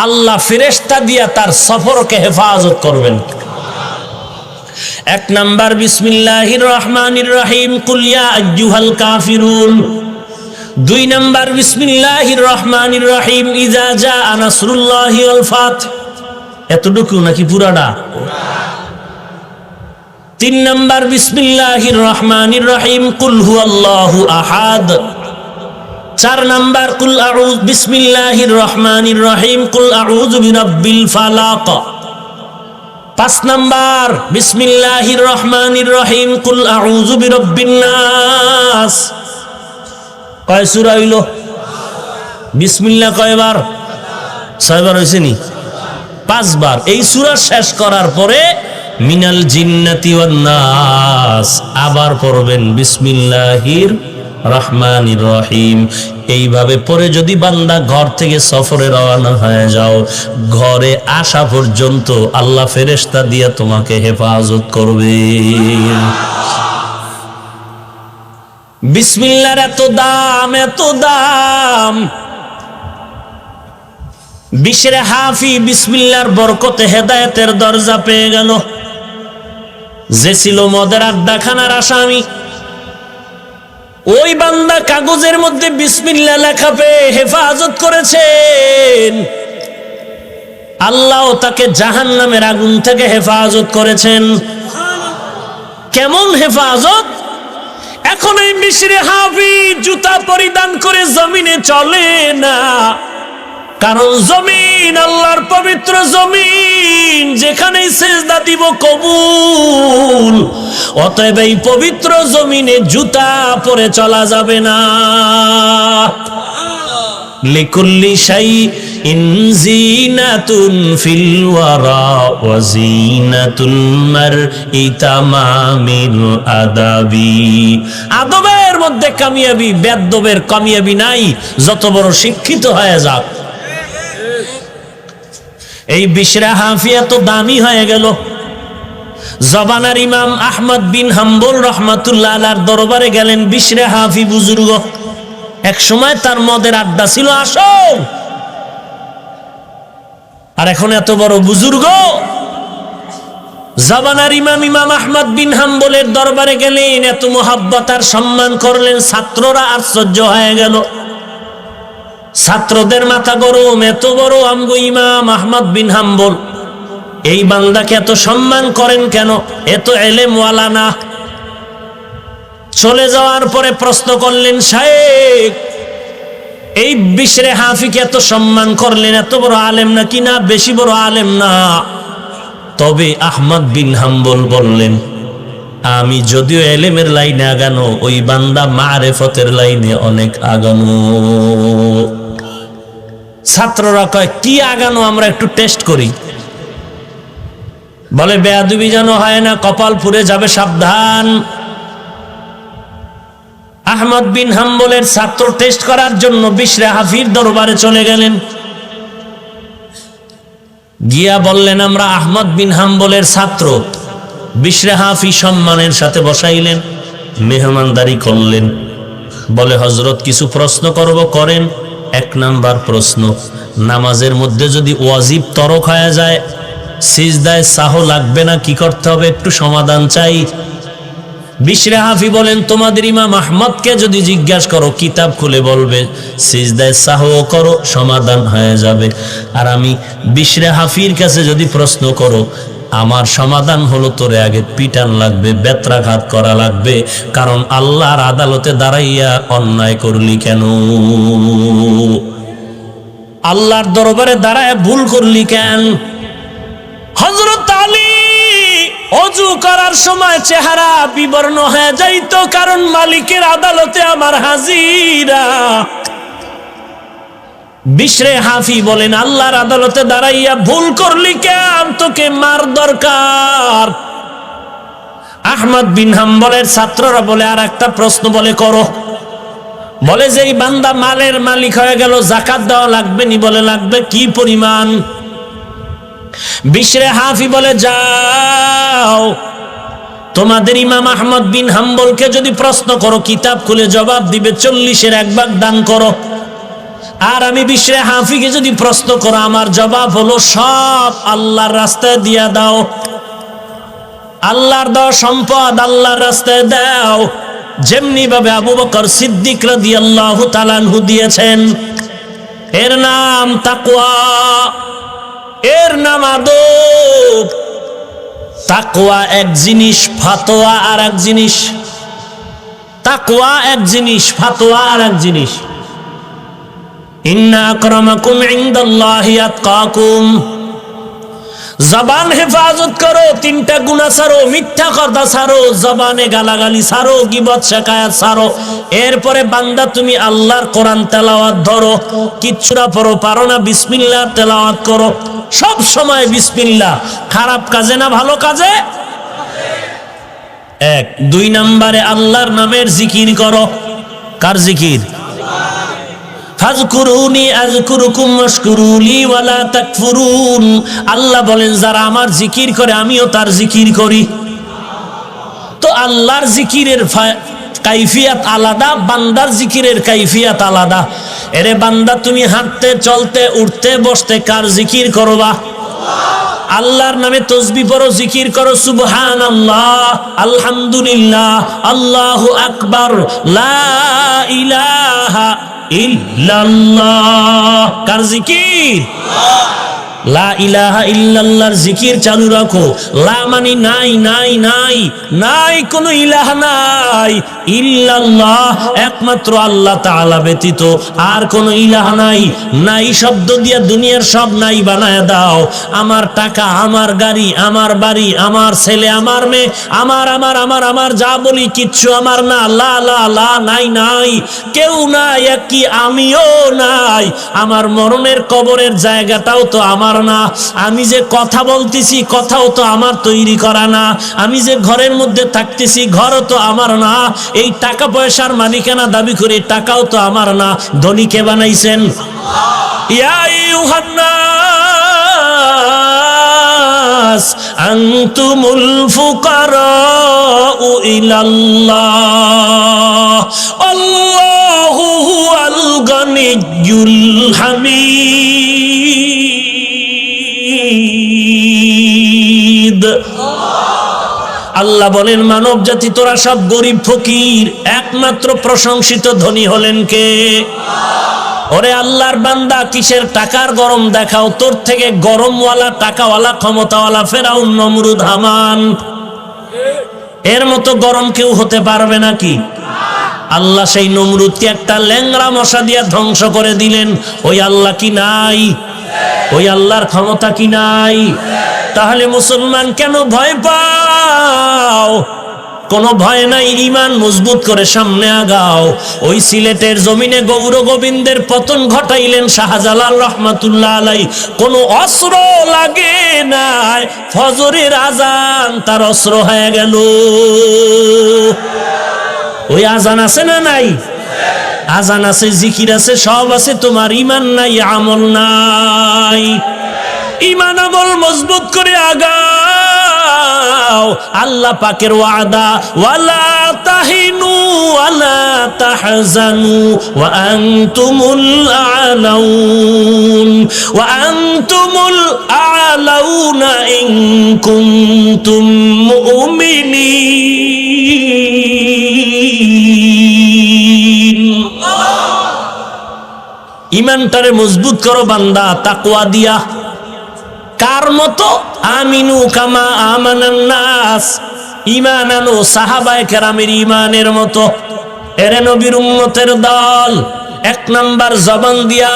আল্লাহ ফেরেশতা দিয়া তার সফরকে হেফাজত করবেন। 1 নাম্বার বিসমিল্লাহির রহমানির রহিম, কুল ইয়া আইয়ুহাল কাফিরুন। 2 নাম্বার বিসমিল্লাহির রহমানির রহিম, ইজা জাআ নাসরুল্লাহি ওয়াল ফাত। এতটুকু নাকি পুরাটা? 3 নাম্বার বিসমিল্লাহির রহমানির রহিম, কুল হুয়াল্লাহু আহাদ। 4 নাম্বার কুল আউযু বিসমিল্লাহির রহমানির রহিম, কুল আউযু বিরাব্বিল ফালাক। 5 নাম্বার বিসমিল্লাহির রহমানির রহিম, কুল আউযু বিরাব্বিন নাস। কয় সূরা হইল? বিসমিল্লাহ কয়বার? 6 বার হইছে নি? 5 বার। এই সূরা শেষ করার পরে মিনাল জিন্নাতি ওয়ান নাস আবার পড়বেন বিসমিল্লাহির রহমানির রহিম। এইভাবে পরে যদি বান্দা ঘর থেকে সফরে রওনা হয়ে যাও, ঘরে আসা পর্যন্ত আল্লাহ ফেরেশতা দিয়া তোমাকে হেফাজত করবে। বিসমিল্লাহর এত দাম, এত দাম। বিশরে হাফি বিসমিল্লাহর বরকতে হেদায়েতের দরজা পেয়ে গেল। যে ছিল মদের আড্ডাখানার আসামি, ওই বান্দা কাগজের মধ্যে বিসমিল্লাহ লেখা পেয়ে হেফাজত করেছেন। আল্লাহ তাকে জাহান্নামের আগুন থেকে হেফাজত করেছেন। কেমন হেফাজত? এখন এই বিশরে হাফি জুতা পরিধান করে জমিনে চলে না, কারণ জমিন আল্লাহর পবিত্র জমিন, যেখানেই সিজদা দিব কবুল। অতএব এই পবিত্র জমিনে জুতা পরে চলা যাবে না। লিকুল্লি শাইইন জিনাতুন ফিল ওয়ারা ওয়া জিনাতুল মারই তামামিল আদাবি। আদবের মধ্যে কামিয়াবি, বেদবের কামিয়াবি নাই, যত বড় শিক্ষিত হয়ে যাক। এই বিশরা হাফিয়া তো দামি হয়ে গেল। জবানার ইমাম আহমদ বিন হাম্বল রহমাতুল্লাহ আলাইহির দরবারে গেলেন বিশরা হাফি বুজুর্গ। এক সময় তার মদের আড্ডা ছিল আসল, আর এখন এত বড় বুজুর্গ। জবানার ইমাম আহমদ বিন হাম্বলের দরবারে গেলেন, এত মোহাব্বত আর সম্মান করলেন, ছাত্ররা আশ্চর্য হয়ে গেল। ছাত্রদের মাথা গরম, এত বড় আমগো ইমাম আহমদ বিন হাম্বল, এই বান্দাকে এত সম্মান করেন কেন? এত এলেমওয়ালা না? চলে যাওয়ার পরে প্রশ্ন করলেন, শাইখ এই বিশরে হাফিকে এত সম্মান করলেন, এত বড় আলেম না কি না? বেশি বড় আলেম না। তবে আহমদ বিন হাম্বল বললেন, আমি যদিও এলেমের লাইনে আগানো, ওই বান্দা মারেফতের লাইনে অনেক আগানো। ছাত্ররা কয়, কি আগানো? আমরা একটু টেস্ট করি। বলে, বেয়াদবি যেন হয় না, কপাল পুড়ে যাবে, সাবধান। আহমদ বিন হাম্বলের ছাত্র টেস্ট করার জন্য বিশরে হাফির দরবারে চলে গেলেন। গিয়া বললেন, আমরা আহমদ বিন হাম্বলের ছাত্র। বিশরে হাফি সম্মানের সাথে বসাইলেন, মেহমানদারি করলেন। বলে, হযরত কিছু প্রশ্ন করব, করেন। 1 নাম্বার প্রশ্ন, নামাজের মধ্যে যদি ওয়াজিব তরক হয়ে যায়, সিজদায় সাহু লাগবে না, কি করতে হবে? একটু সমাধান চাই। বিশরে হাফি বলেন, তোমাদের ইমাম আহমদকে যদি জিজ্ঞাসা করো, কিতাব খুলে বলবে সিজদায় সাহু করো, সমাধান হয়ে যাবে। আর আমি বিশরে হাফির কাছে যদি প্রশ্ন করো, আমার সমাধান হলো তোরে আগে পিটান লাগবে, বেত্রাঘাত করা লাগবে, কারণ আল্লাহর আদালতে দাঁড়াইয়া অন্যায় করলি কেন? আল্লাহর দরবারে দাঁড়ায় ভুল করলি কেন? হযরত আলী অজু করার সময় চেহারা বিবর্ণ হয়ে যাইতো, কারণ মালিকের আদালতে আমার হাজিরা। বিশরে হাফি বলেন, আল্লাহর আদালতে দাঁড়াইয়া ভুল করলি কেন? তোকে মার দরকার। আহমদ বিন হাম্বলের ছাত্ররা বলে, আর একটা প্রশ্ন বলে করো। বলে, যে এই বান্দা মালের মালিক হয়ে গেল, যাকাত দেওয়া লাগবে নি? বলে, লাগবে। কি পরিমাণ? বিশরে হাফি বলে, যাও তোমাদের ইমাম আহমদ বিন হাম্বলকে যদি প্রশ্ন করো, কিতাব খুলে জবাব দিবে 40-এর 1 ভাগ দান করো। আর আমি বিশরে হাফিকে যদি প্রশ্ন করো, আমার জবাব হলো সব আল্লাহর রাস্তায় দিয়া দাও। আল্লাহর দেওয়া সম্পদ আল্লাহর রাস্তায় দাও, যেমনি ভাবে আবু বকর সিদ্দিক রাদিয়াল্লাহু তাআলা আনহু দিয়েছেন। এর নাম তাকওয়া, এর নাম আদব। তাকওয়া এক জিনিস, ফাতোয়া আর এক জিনিস। তাকওয়া এক জিনিস, ফাতোয়া আর এক জিনিস। ইন্না আকরামাকুম ইনদাল্লাহি আতকাকুম। জবান হেফাজত করো, 3টা গুনাহ ছাড়ো, মিথ্যা কথা ছাড়ো, জবানে গালাগালি ছাড়ো, গীবত শিকায়াত ছাড়ো। এরপরে বান্দা তুমি আল্লাহর কোরআন তেলাওয়াত ধরো, কিচ্ছুরা পড়ো, পারো না, বিসমিল্লাহ তেলাওয়াত করো। সব সময় বিসমিল্লাহ। খারাপ কাজে না ভালো কাজে? 1। 2 নম্বরে আল্লাহর নামের জিকির করো। কার জিকির? ফাযকুরুনি আযকুরুকুম ওয়াশকুরুলি ওয়ালা তাকফুরুন। আল্লাহ বলেন, যারা আমার জিকির করে আমিও তার জিকির করি। তো আল্লাহর জিকিরের কাইফিয়াত আলাদা, বান্দার জিকিরের কাইফিয়াত আলাদা। এরে বান্দা, তুমি হাঁটতে চলতে উঠতে বসতে কার জিকির করবা? আল্লাহর নামে তসবিহ পড়ো, জিকির করো, সুবহানাল্লাহ, আলহামদুলিল্লাহ, আল্লাহু আকবার, লা ইলাহা ইল্লাল্লাহ। কার জিকির? লা ইলাহা ইল্লাল্লাহর জিকির চালু রাখো। লা মানে নাই, নাই, নাই, নাই, কোনো ইলাহ নাই। ইল্লাল্লাহ, একমাত্র আল্লাহ তাআলা ব্যতীত আর কোনো ইলাহ নাই। নাই শব্দ দিয়া দুনিয়ার সব নাই বানায় দাও। আমার টাকা, আমার গাড়ি, আমার বাড়ি, আমার ছেলে, আমার মেয়ে, আমার আমার আমার আমার যা বলি কিচ্ছু আমার না। লা লা লা, নাই, নাই, কেউ নাই, কি আমিও নাই। আমার মরণের কবরের জায়গাটাও তো আমার না। আমি যে কথা বলতেছি, কথাও তো আমার তৈরি করা না। আমি যে ঘরের মধ্যে থাকতেছি, ঘরও তো আমার না। এই টাকা পয়সার মালিকানা দাবি করে, টাকাও তো আমার না। ধনী কে বানাইছেন? ইয়া আইয়ুহান নাস আনতুমুল ফুকারাউ ইলাল্লাহ, আল্লাহু হুয়াল গানিয়্যুল হামিদ। আল্লাহ বলেন, মানব জাতি তোরা সব গরিব ফকির, একমাত্র প্রশংসিত ধনী হলেন কে? ওরে আল্লাহর বান্দা, কিসের টাকার গরম দেখাও? তোর থেকে গরমওয়ালা, টাকাওয়ালা, ক্ষমতাওয়ালা ফেরাউন, নমরুদ, হামান, এর মতো গরম কেউ হতে পারবে নাকি? আল্লাহ সেই নমরুদকে একটা ল্যাংড়া মশা দিয়ে ধ্বংস করে দিলেন। ওই আল্লাহ কি নাই? ওই আল্লাহর ক্ষমতা কি নাই? তাহলে মুসলমান কেন ভয় পাও? কোনো ভয় নাই, ঈমান মজবুত করে সামনে আগাও। ওই সিলেটের জমিনে গৌর গোবিন্দের পতন ঘটাইলেন শাহজালাল রহমাতুল্লাহ আলাইহি। কোনো অস্ত্র লাগে নাই, ফজরের আজান তার অস্ত্র হয়ে গেল। ওই আজান আছে না নাই? আজান আছে, জিকির আছে, সব আছে, তোমার ঈমান নাই, আমল নাই। ঈমান আমল মজবুত করে আগাও। আল্লাহ পাকের ওয়াদা, ওয়ালা তাহিনু ওয়ালা তাহজানু ওয়া আনতুমুল আলাউন ওয়া আনতুমুল আলাউনা ইন কুনতুম মুমিনিন। ঈমানটারে মজবুত করো বান্দা তাকওয়া দিয়া। কার মতো? আমিনু কামা আমানান নাস, ঈমান আনো সাহাবায়ে কেরামের ঈমানের মতো। এরে নবীর উম্মতের দল, 1 নাম্বার জবান দিয়া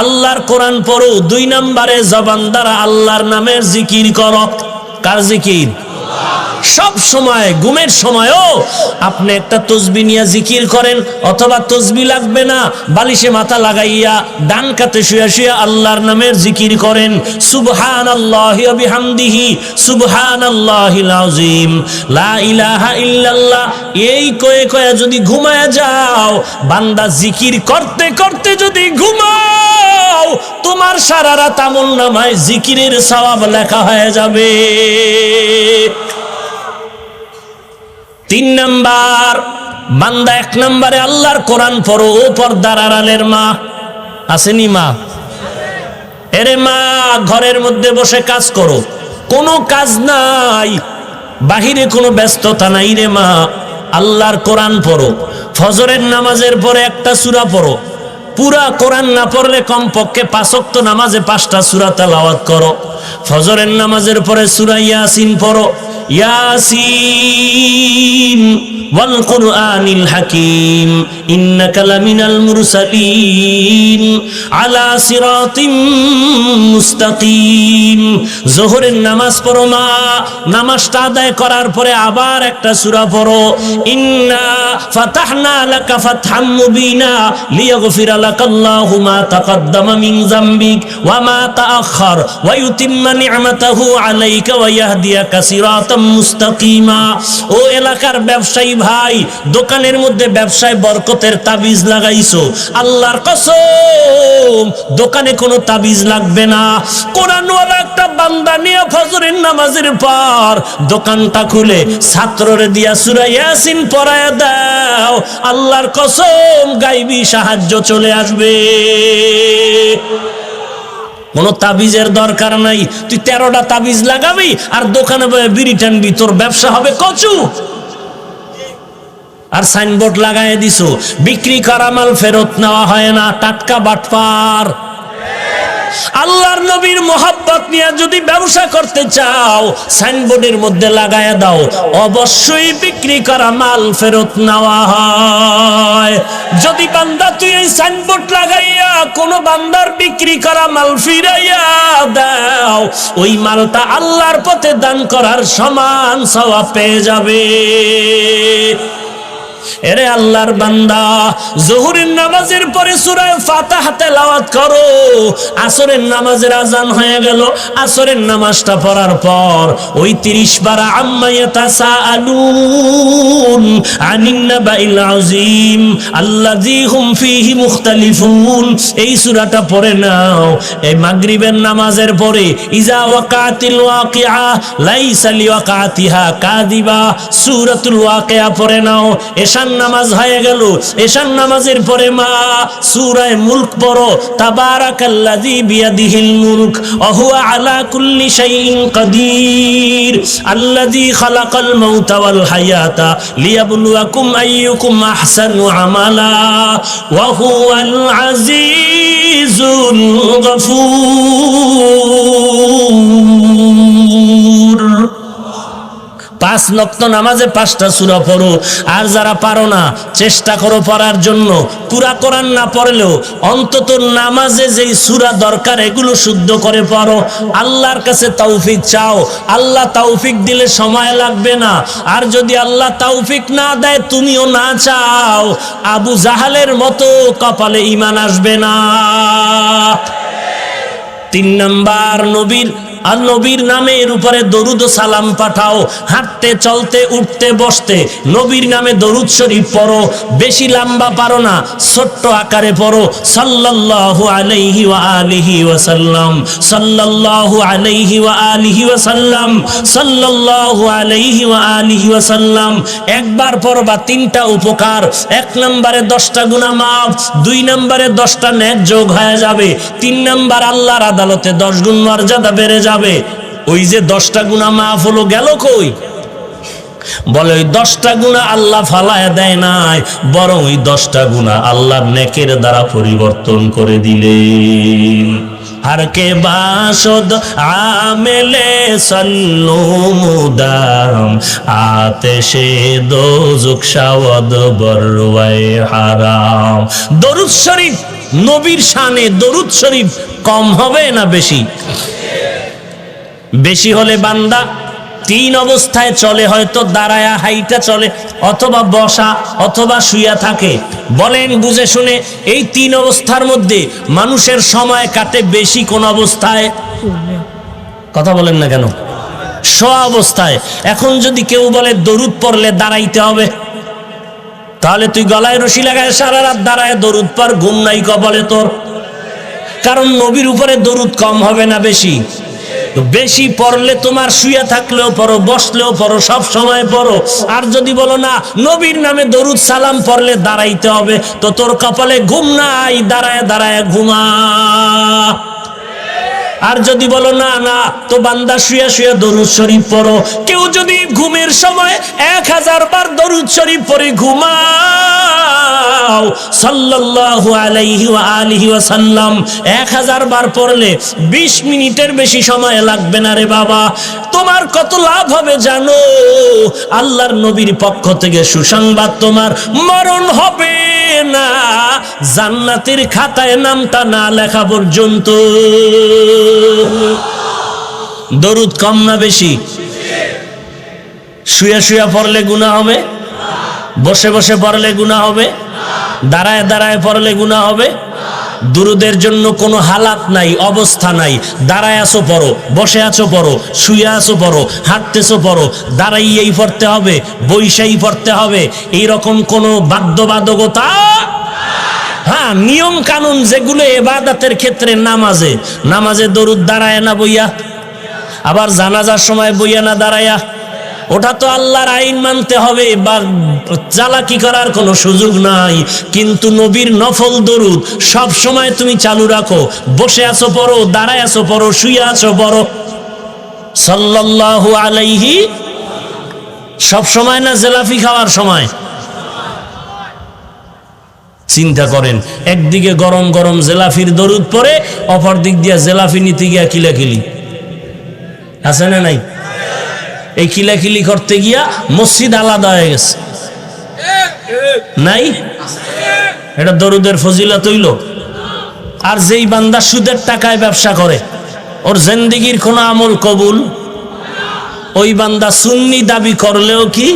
আল্লাহর কোরআন পড়ো, 2 নাম্বারে জবান দ্বারা আল্লাহর নামের জিকির করো। কার জিকির? সব সময়, ঘুমের সময়ও আপনি একটা তসবিহ নিয়ে জিকির করেন, অথবা তসবিহ লাগবে না, বালিশে মাথা লাগাইয়া ডান কাতে শুয়া শুয়া আল্লাহর নামের জিকির করেন। সুবহানাল্লাহি ওয়া বিহামদিহি সুবহানাল্লাহিল আযীম লা ইলাহা ইল্লাল্লাহ, এই কয়ে কয়ে যদি ঘুমায়া যাও, বান্দা জিকির করতে করতে যদি ঘুমাও, তোমার সারা রাত আমলনামায় জিকিরের সওয়াব লেখা হয়ে যাবে। 3 নাম্বার, বান্দা 1 নাম্বারে আল্লাহর কোরআন পড়ো। ও পর্দার আড়ালের মা আসেনি? মা, এরে মা, ঘরের মধ্যে বসে কাজ করো, কোনো কাজ নাই, বাহিরে কোনো ব্যস্ততা নাই রে মা, আল্লাহর কোরআন পড়ো। ফজরের নামাজের পরে একটা সূরা পড়ো। পুরা কোরআন না পড়লে কমপক্ষে 5 ওয়াক্ত নামাজে 5টা সূরা তেলাওয়াত করো। ফজরের নামাজের পরে সূরা ইয়াসিন পড়ো। ইয়াসিন ওয়াল কুরআনিল হাকিম ইন্নাকা লামিনাল মুরসালিন আলা সিরাতিম মুস্তাকিম। যোহরের নামাজ পড়ো মা, নামাজটা আদায় করার পরে আবার একটা সূরা পড়ো। ইন্না ফাতাহনা লাকা ফাতহাম মুবিনা লিয়াগফিরা লাকাল্লাহু মা তাকাদ্দামা মিন যামবিক ওয়া মা তাআখার ওয়া ইউতিম্মা নি'মাতাহু আলাইকা ওয়া ইয়াহদিয়াকা সিরাতাম মুস্তাকিমা। ও এলাকার ব্যবসায়ী ভাই, দোকানের মধ্যে ব্যবসায় বরকতের তাবিজ লাগাইছো, আল্লাহর কসম দোকানে কোনো তাবিজ লাগবে না। কোরআনওয়ালা একটা বান্দা নিয়ে ফজরের নামাজের পর দোকানটা খুলে ছাত্ররে দিয়া সূরা ইয়াসিন পড়ায় দাও, আল্লাহর কসম গায়বী সাহায্য চলে আসবে। কোনো তাবিজের দরকার নাই, তুই 13টা তাবিজ লাগাবি আর দোকানে বসে বিড়ি টানবি, তোর ব্যবসা হবে কচু। আর সাইনবোর্ড লাগাই দিছো, বিক্রি করা মাল ফেরত নেওয়া হয় না, টাটকা বাটপার। আল্লাহর নবীর মোহাব্বত নিয়ে যদি ব্যবসা করতে চাও, সাইনবোর্ডের মধ্যে লাগায় দাও, অবশ্যই বিক্রি করা মাল ফেরত নেওয়া হয়। যদি বান্দা তুই এই সাইনবোর্ড লাগাইয়া কোন বান্দার বিক্রি করা মাল ফিরাইয়া দাও, ওই মালটা আল্লাহর পথে দান করার সমান সওয়াব পেয়ে যাবে। এরে আল্লাহর বান্দা, যোহরের নামাজের পরে সূরা ফাতিহা তেলাওয়াত করো। আসরের নামাজের আজান হয়ে গেল, আসরের নামাজটা পড়ার পর ওই 30 বার আম্মা ইয়াতাসাআলুন আনিন নাবাইল আযীম আল্লাযী হুম ফীহি মুখতালিফুন, এই সূরাটা পড়ে নাও। এই মাগরিবের নামাজের পরে ইজা ওয়াকাতিল ওয়াকিআ লাইসা লিওয়াকাতিহা কাযিবা, সূরাতুল ওয়াকিআ পড়ে নাও। এশার নামাজ হয়ে গেল, এশার নামাজের পরে মা সূরা মুলক পড়ো। তাবারাকাল্লাযী বিয়াদিহিল মুলক ওয়া হুয়া আলা কুল্লি শাইইন কাদির আল্লাযী খালাকাল মাউতা ওয়াল হায়াতা লিয়াবলুয়াকুম আইয়ুকুম আহসানু আমালা ওয়া হুয়াল আজিজুল গফুর। 5 5 ওয়াক্ত নামাজে 5টা সূরা পড়ো। আর যারা পারো না চেষ্টা করো পড়ার জন্য, পুরা কোরআন না পড়লেও অন্তত নামাজে যেই সূরা দরকার এগুলো শুদ্ধ করে পড়ো। আল্লাহর কাছে তৌফিক চাও, আল্লাহ তৌফিক দিলে সময় লাগবে না। আর যদি আল্লাহ তৌফিক না দেয়, তুমিও না চাও, আবু জাহালের মতো কপালে ঈমান আসবে না। 3 নাম্বার, নবীর নামের উপরে দরুদ ও সালাম পাঠাও। হাঁটতে চলতে উঠতে বসতে নবীর নামে দরুদ শরীফ পড়ো। বেশি লম্বা পারো না, ছোট্ট আকারে পড়ো। সাল্লাল্লাহু আলাইহি ওয়া আলিহি ওয়া সাল্লাম, সাল্লাল্লাহু আলাইহি ওয়া আলিহি ওয়া সাল্লাম, সাল্লাল্লাহু আলাইহি ওয়া আলিহি ওয়া সাল্লাম। একবার পড়বা 3টা উপকার। 1 নম্বরে 10টা গুনাহ মাফ, 2 নম্বরে 10টা নেক যোগ হয়ে যাবে, 3 নম্বর আল্লাহর আদালতে 10 গুণ মর্যাদা বেড়ে যাবে। ওই যে 10টা গুনাহ মাফ হলো, গেল কই? বলে ওই 10টা গুনাহ আল্লাহ ফালায় দেয় নাই, বরং ওই 10টা গুনাহ আল্লাহর নেকের দ্বারা পরিবর্তন করে দিলেন। हर के बाशुद आमिले सल्लू मुदाम आतिशे दोज़ख शावद बरवाए हराम। दरूद शरीफ नबीर शाने दरूद शरीफ कम होबे ना बेशी? बेशी होले बांदा 3 অবস্থায় চলে, হয়তো দাঁড়ায়া হাইটা চলে, অথবা বসা, অথবা শুয়া থাকে। বলেন বুঝে শুনে, এই 3 অবস্থার মধ্যে মানুষের সময় কাটে বেশি কোন অবস্থায়? কথা বলেন না কেন? শোয়া অবস্থায়। এখন যদি কেউ বলে দরুদ পড়লে দাঁড়াইতে হবে, তাহলে তুই গলায় রশি লাগায় সারা রাত দাঁড়ায় দরুদ পড়, ঘুম নাই কপালে তোর। কারণ নবীর উপরে দরুদ কম হবে না বেশি? বেশি পড়লে তোমার শুয়ে থাকলেও পড়ো, বসলেও পড়ো, সব সময় পড়ো। আর যদি বলো না নবীর নামে দরুদ সালাম পড়লে দাঁড়াইতে হবে, তো তোর কপালে ঘুম নাই, দাঁড়ায় দাঁড়ায় ঘুমা। আর যদি বলো না না, তো বান্দা শুয়ে শুয়ে দরুদ শরীফ পড়ো। কেউ যদি ঘুমের সময় 1000 বার দরুদ শরীফ পড়ে ঘুমাও, সাল্লাল্লাহু আলাইহি ওয়া আলিহি ওয়া সাল্লাম 1000 বার পড়লে 20 মিনিটের বেশি সময় লাগবে না রে বাবা। তোমার কত লাভ হবে জানো? আল্লাহর নবীর পক্ষ থেকে সুসংবাদ, তোমার মরণ হবে না জান্নাতের খাতায় নামটা না লেখা পর্যন্ত। দরুদ কম না বেশি? শুয়ে শুয়ে পড়লে গুনাহ হবে, বসে বসে পড়লে গুনাহ হবে, দাঁড়ায় দাঁড়ায় পড়লে গুনাহ হবে। দুরুদের জন্য কোনো হালাত নাই, অবস্থা নাই। দাঁড়ায় আছো পড়ো, বসে আছো পড়ো, শুয়ে আছো পড়ো, হাঁটতেছো পড়ো, দাঁড়াইয়েই পড়তে হবে, বইসাই পড়তে হবে, এইরকম কোনো বাধ্যবাধকতা। হ্যাঁ, নিয়ম কানুন যেগুলো ইবাদতের ক্ষেত্রে, নামাজে দরুদ দাঁড়ায় না বইয়া, আবার জানাজার সময় বইয়া না দাঁড়ায়া, ওটা তো আল্লাহর আইন মানতে হবে, বা চালাকি করার কোনো সুযোগ নাই। কিন্তু নবীর নফল দরুদ সব সময় তুমি চালু রাখো, বসে আছো পড়ো, দাঁড়ায় আছো পড়ো, শুয়ে আছো পড়ো। সাল্লাল্লাহু আলাইহি, সব সময় না জেলাফি খাওয়ার সময়? চিন্তা করেন, একদিকে গরম গরম জেলাফির দরুদ পড়ে, অপর দিক দিয়া জেলাফি নিতে গিয়া কিলাকিলি আছে না নাই? এই কিলাকিলি করতে গিয়া মসজিদ আলাদা হয়ে গেছে, নাই? এটা দরুদের ফজিলত হইল? আর যেই বান্দা সুদের টাকায় ব্যবসা করে, ওর জিন্দেগির কোনো আমল কবুল? ওই বান্দা সুন্নি দাবি করলেও কি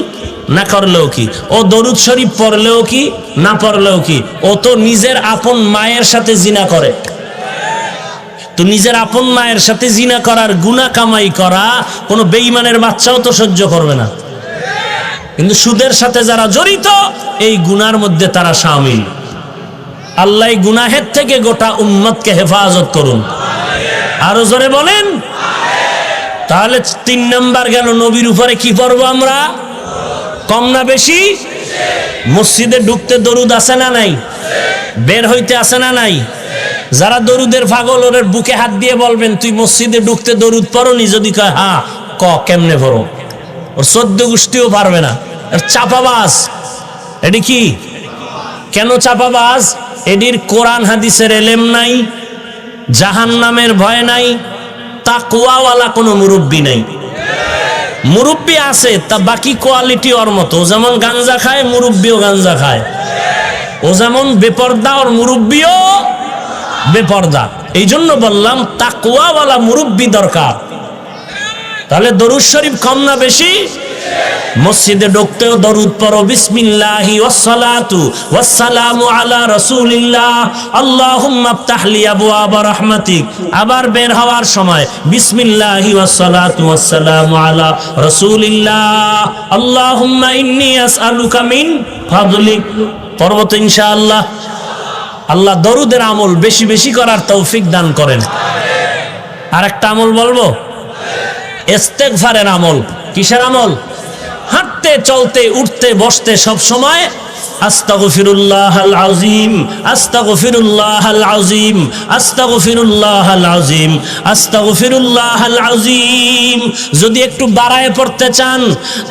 না করলেও কি, ও দরুদ শরীফ পড়লেও কি না পড়লেও কি, ও তো নিজের আপন মায়ের সাথে জিনা করে। তো নিজের আপন মায়ের সাথে জিনা করার গুনাহ কামাই করা কোনো বেঈমানের বাচ্চাও তো সহ্য করবে না। কিন্তু সুদের সাথে যারা জড়িত, এই গুনার মধ্যে তারা শামিল। আল্লাহ গুনাহের থেকে গোটা উম্মতকে হেফাজত করুন। আরো জোরে বলেন। তাহলে 3 নাম্বার গেল, নবীর উপরে কি পড়বো আমরা? কম না বেশি? মসজিদে ঢুকতে দরুদ আছে না নাই? বের হইতে আছে না নাই? যারা দরুদের পাগল, ওর বুকে হাত দিয়ে বলবেন, তুই মসজিদে ঢুকতে দরুদ পড়নি? যদি কয় হ্যাঁ, কেমনে পড়ো? ওর 14 গোষ্ঠীও পারবে না। চাপাবাজ। এটি কি? কেন চাপাবাজ? এটির কোরআন হাদিসের এলেম নাই, জাহান্নামের ভয় নাই, তাকওয়াওয়ালা কোনো মুরব্বী নাই। মুরব্বী আছে তা বাকি কোয়ালিটি ওর মতো, ও যেমন গাঞ্জা খায় মুরব্বীও গাঞ্জা খায়, ও যেমন বেপর্দা ওর মুরব্বীও বেপর্দা। এই জন্য বললাম তাকওয়াওয়ালা মুরব্বী দরকার। তাহলে দরুদ শরীফ কম না বেশি? মসজিদে ঢুকতেও দরুদ পড়ো, বিসমিল্লাহি ওয়াসসালাতু ওয়াসসালামু আলা রাসূলিল্লাহ আল্লাহুম্মা আফতাহ লি আবওয়াবা রাহমাতিক। আবার বের হওয়ার সময় বিসমিল্লাহি ওয়াসসালাতু ওয়াসসালামু আলা রাসূলিল্লাহ আল্লাহুম্মা ইন্নী আসআলুকা মিন ফাদলিক। পড়ব তো ইনশাআল্লাহ। আল্লাহ দরুদের আমল বেশি বেশি করার তৌফিক দান করেন। আর একটা আমল বলবো, ইস্তেগফারের আমল। কিসের আমল? হাঁটতে চলতে উঠতে বসতে সব সময় আস্তাগফিরুল্লাহাল আযীম, আস্তাগফিরুল্লাহাল আযীম, আস্তাগফিরুল্লাহাল আযীম, আস্তাগফিরুল্লাহাল আযীম। যদি একটু বাড়ায় পড়তে চান,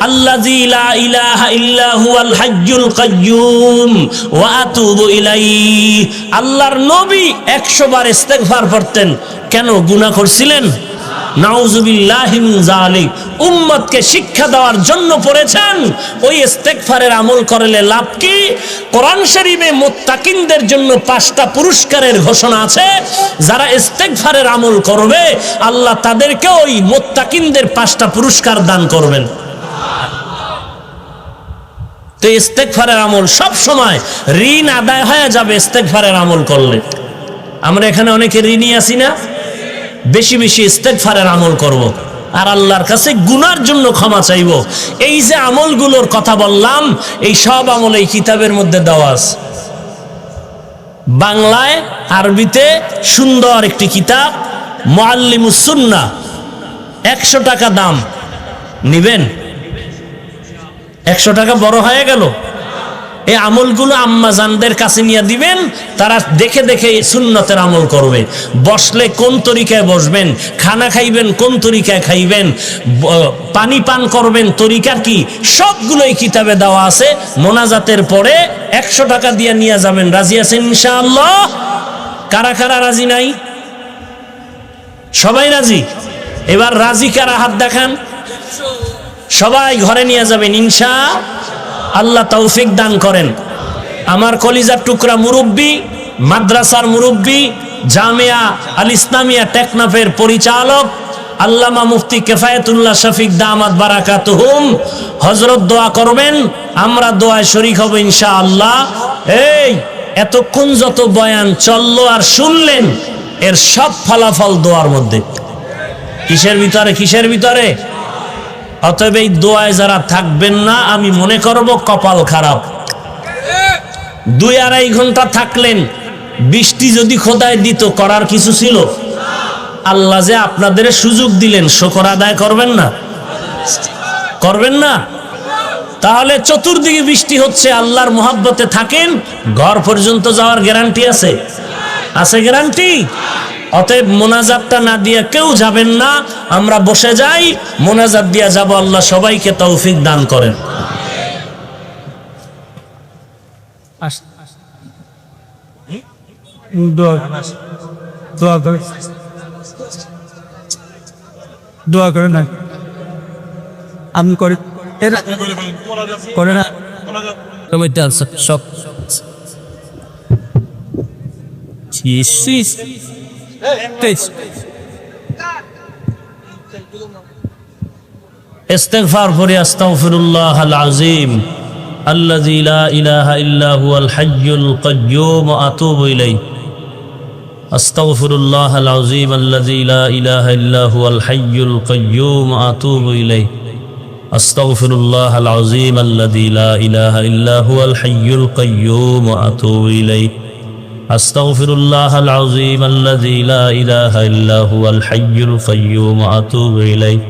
আল্লাযী লা ইলাহা ইল্লা হুয়াল হাইয়্যুল কাইয়্যুম ওয়া আতুবু ইলাইহি। আল্লাহর নবী 100 বার ইস্তেগফার পড়তেন। কেন? গুনাহ করছিলেন? নাউযুবিল্লাহি মিন যালিক। উম্মতকে শিক্ষা দেওয়ার জন্য পড়েছেন। ওই ইস্তেগফারের আমল করলে লাভ কি? কোরআন শরীফে মুত্তাকিনদের জন্য 5টা পুরস্কারের ঘোষণা আছে। যারা ইস্তেগফারের আমল করবে আল্লাহ তাদেরকে ওই মুত্তাকিনদের 5টা পুরস্কার দান করবেন। তো ইস্তেগফারের আমল সব সময় ঋণ আদায় হয়ে যাবে ইস্তেগফারের আমল করলে। আমরা এখানে অনেকে ঋণী আছি না? বেশি বেশি ইস্তেগফারের আমল করব আর আল্লাহর কাছে গুনার জন্য ক্ষমা চাইব। এই যে আমলগুলোর কথা বললাম, এই সব আমল এই কিতাবের মধ্যে দেওয়া আছে। বাংলায় আরবিতে সুন্দর একটি কিতাব, মুআল্লিমুস সুন্নাহ, 100 টাকা দাম। নিবেন? 100 টাকা বড় হয়ে গেল। এই আমলগুলো আম্মা জানদের কাছে নিয়ে দিবেন, তারা দেখে দেখে সুন্নতের আমল করবে। বসলে কোন তরিকায় বসবেন, খানা খাইবেন কোন তরিকায় খাইবেন, পানি পান করবেন তরিকা কি, সবগুলো এই কিতাবে দেওয়া আছে। মোনাজাতের পরে 100 টাকা দিয়ে নিয়ে যাবেন। রাজি আছেন ইনশাআল্লাহ? কারা কারা রাজি নাই? সবাই রাজি? এবার রাজি কারা? হাত দেখান। সবাই ঘরে নিয়ে যাবেন ইনশাআল্লাহ। আল্লাহ তৌফিক দান করেন। আমার কলিজার টুকরা মুরব্বী, মাদ্রাসার মুরব্বী, জামিয়া আল ইসলামিয়া টেকনাফের পরিচালক আল্লামা মুফতি কিফায়াতুল্লাহ শফিক দামাত বারাকাতুহুম হযরত দোয়া করবেন, আমরা দোয়ায় শরীক হব ইনশাআল্লাহ। এই এতক্ষণ যত বয়ান চললো আর শুনলেন, এর সব ফলাফল দোয়ার মধ্যে। কিসের ভিতরে? কিসের ভিতরে? অতএব এই দোয়ায় যারা থাকবেন না, আমি মনে করব কপাল খারাপ। 2-2.5 ঘন্টা থাকলেন, বৃষ্টি যদি খোদায় দিত, করার কিছু ছিল? আল্লাহ যে আপনাদের সুযোগ দিলেন, শুকর আদায় করবেন না? করবেন না? তাহলে চতুর্দিকে বৃষ্টি হচ্ছে, আল্লাহর মোহাব্বতে থাকেন, ঘর পর্যন্ত যাওয়ার গ্যারান্টি আছে? আছে গ্যারান্টি? অতএব মোনাজাতটা না দিয়ে কেউ যাবেন না, আমরা বসে যাই, মোনাজাত দিয়া যাব। আল্লাহ সবাইকে তৌফিক দান করেন। দোয়া করে না আমি করে করে না সব ইস্তিগফার পড়ি, আস্তাগফিরুল্লাহাল আযীম আল্লাযী লা ইলাহা ইল্লা হুয়াল হাইয়্যুল কাইয়্যুম ওয়া আতুবু ইলাইহি। আস্তাগফিরুল্লাহাল আযীম আল্লাযী লা ইলাহা ইল্লা হুয়াল হাইয়্যুল কাইয়্যুম ওয়া আতুবু ইলাইহি। আস্তাগফিরুল্লাহাল আযীম আল্লাযী লা ইলাহা ইল্লা হুয়াল হাইয়্যুল কাইয়্যুম ওয়া আতুবু ইলাইহি। আস্তাগফিরুল্লাহাল আযীম আল্লাযী লা ইলাহা ইল্লা হুয়াল হাইয়্যুল কাইয়্যুম ওয়া আতুবু ইলাইহি।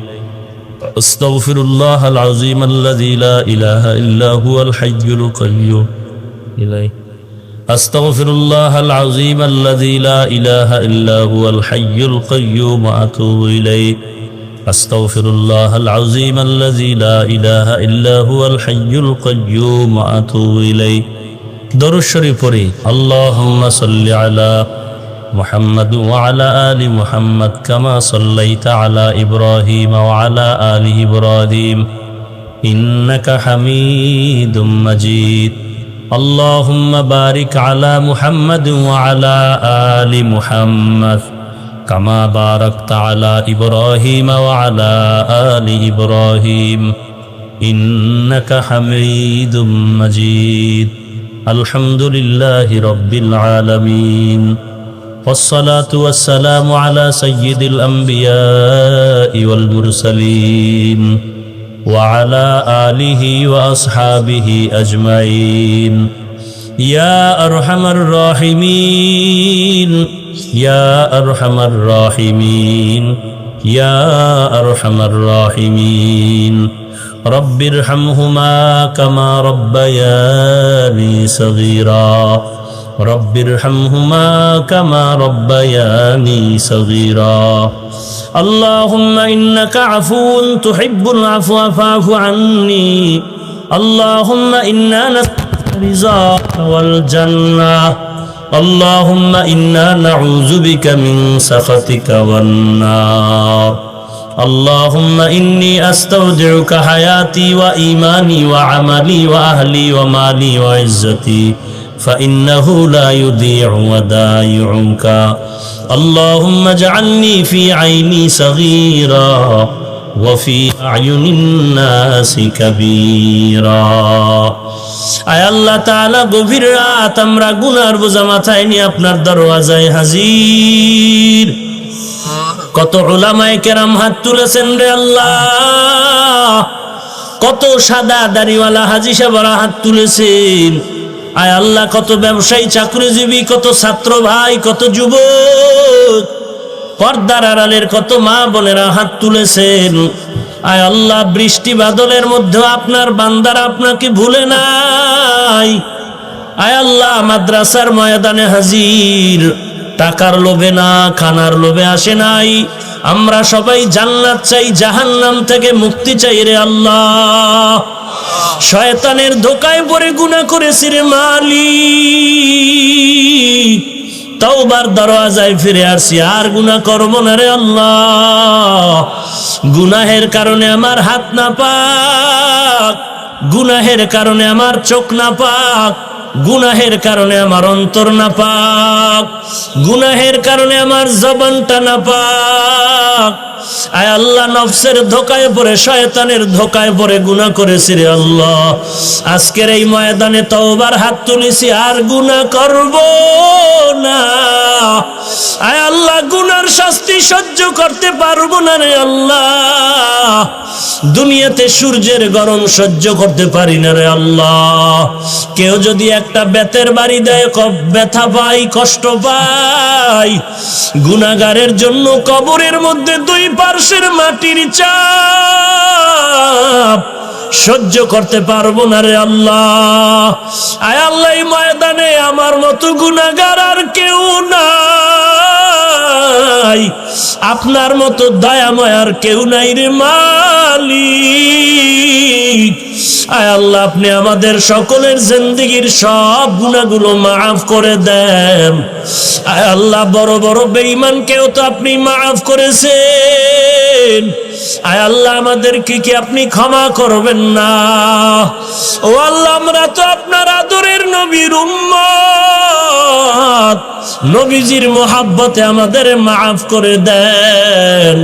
আস্তাগফিরুল্লাহাল আযীম আল্লাযী লা ইলাহা ইল্লা হুয়াল হাইয়্যুল কাইয়্যুম ইলাইহি। আস্তাগফিরুল্লাহাল আযীম আল্লাযী লা ইলাহা ইল্লা হুয়াল হাইয়্যুল কাইয়্যুম ওয়া আতুবু ইলাইহি। আস্তাগফিরুল্লাহাল আযীম আল্লাযী লা ইলাহা ইল্লা হুয়াল হাইয়্যুল কাইয়্যুম ওয়া আতুবু ইলাইহি। দরুদ শরীফ পড়ি। আল্লাহুম্মা সাল্লি আলা محمد وعلى آل محمد كما صليت على إبراهيم وعلى آل إبراهيم إنك حميد مجيد اللهم بارك على محمد وعلى آل محمد كما باركت على إبراهيم وعلى آل إبراهيم إنك حميد مجيد الحمد لله رب العالمين والصلاة والسلام على سيد الأنبياء والمرسلين وعلى آله وأصحابه أجمعين يا أرحم الراحمين يا أرحم الراحمين يا أرحم الراحمين رب ارحمهما كما ربياني صغيرا رب ارحمهما كما ربياني صغيرا اللهم إنك عفو تحب العفو فاعف عني اللهم إنا نسألك رضاك والجنة اللهم إنا نعوذ بك من سخطك والنار اللهم إني أستودعك حياتي وإيماني وعملي وأهلي ومالي وعزتي فإنه لا يضيع ودائعك اللهم اجعلني في عيني صغيرا وفي أعين الناس كبيرا আয় আল্লাহ তাআলা গভীর রাত আমরা গুনার বোঝা মাথায় নিয়ে আপনার দরওয়াজায় হাজির কত উলামায়ে কেরাম হাত তুলেছেন রে আল্লাহ কত সাদা দাড়িওয়ালা হাজী সাহেবরা হাত তুলেছেন আয় আল্লাহ কত ব্যবসায়ী চাকরিজীবী কত ছাত্র ভাই কত যুবক পর্দার আড়ালের কত মা বোনেরা হাত তুলেছেন আয় আল্লাহ বৃষ্টি বাদলের মধ্যে আপনার বান্দারা আপনাকে ভুলে নাই আয় আল্লাহ মাদ্রাসার ময়দানে হাজির টাকার লোভে না খানার লোভে আসে নাই আমরা সবাই জান্নাত চাই জাহান্নাম থেকে মুক্তি চাই রে আল্লাহ শয়তানের ধোকায় পড়ে গুনাহ করেছি রে মালিক তওবার দরওয়াজায় ফিরে আসি আর গুনাহ করব না রে আল্লাহ গুনাহের কারণে আমার হাত না পাক গুনাহের কারণে আমার চোখ না পাক গুনাহের কারণে আমার অন্তর না পাক গুনাহের কারণে আমার জবানটা না পাক আয় আল্লাহ নফসের ধোকায় পড়ে শয়তানের ধোকায় পড়ে গুনাহ করেছি রে আল্লাহ আজকের এই ময়দানে তওবার হাত তুলেছি আর গুনাহ করব না আয় আল্লাহ গুনার শাস্তি সহ্য করতে পারবো না রে আল্লাহ দুনিয়াতে সূর্যের গরম সহ্য করতে পারি না রে আল্লাহ কেউ যদি একটা বেতের বাড়ি দেয় ব্যথা পাই কষ্ট পাই গুনাহগারের জন্য কবরের মধ্যে দুই পার্শ্বের মাটির চাপ সহ্য করতে পারবো না রে আল্লাহ আয় আল্লাহ এই ময়দানে আমার মতো গুনাহগার আর কেউ নাই আপনার মতো দয়াময় আর কেউ নাই রে মালিক আয় আল্লাহ আপনি আমাদের সকলের জিন্দেগীর সব গুনাহগুলো মাফ করে দেন আয় আল্লাহ বড় বড় বেঈমানকেও তো আপনি মাফ করেছেন আয় আল্লাহ আমাদেরকে কি আপনি ক্ষমা করবেন না ও আল্লাহ আমরা তো আপনার আদরের নবীর উম্মত নবীজির মোহাব্বতে আমাদের মাফ করে দেন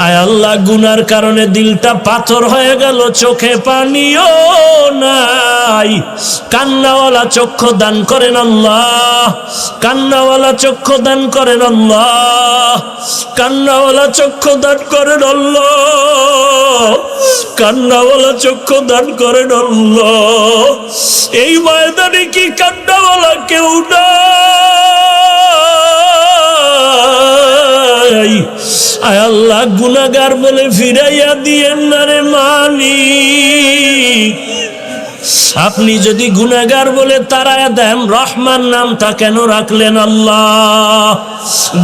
আয় আল্লাহ গুনার কারণে দিলটা পাথর হয়ে গেল চোখে পানিও নাই কান্নাওয়ালা চক্ষু দান করেন আল্লাহ কান্নাওয়ালা চক্ষু দান করেন আল্লাহ কান্নাওয়ালা চক্ষু দান করেন আল্লাহ কান্নাওয়ালা চক্ষু দান করেন আল্লাহ এই ময়দানে কি কান্নাওয়ালা কেউ নাই আয় আল্লাহ গুনাহগার বলে ফিরাইয়া দিয়েন না রে মালিক আপনি যদি গুনাহগার বলে তারায়া দেন রহমান নামটা কেন রাখলেন আল্লাহ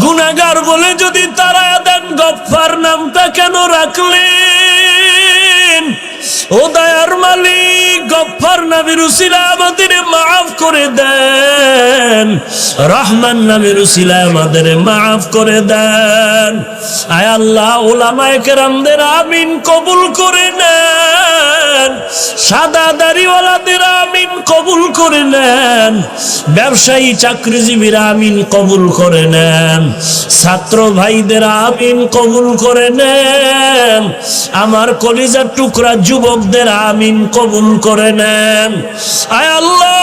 গুনাহগার বলে যদি তারায়া দেন গফফার নামটা কেন রাখলেন ও দয়ার মালিক গফফার নামের উসিলায় আমাদের মাফ করে দেন, রহমান নামের উসিলায় আমাদের মাফ করে দেন। আয় আল্লাহ উলামায়ে কেরামদের আমিন কবুল করে নেন, সাদা দাড়িওয়ালাদের আমিন কবুল করে নেন, ব্যবসায়ী চাকরিজীবীরা আমিন কবুল করে নেন, ছাত্র ভাইদের আমিন কবুল করে নেন, আমার কলিজার টুকরা যুবকদের আমিন কবুল করে নেন। আয় আল্লাহ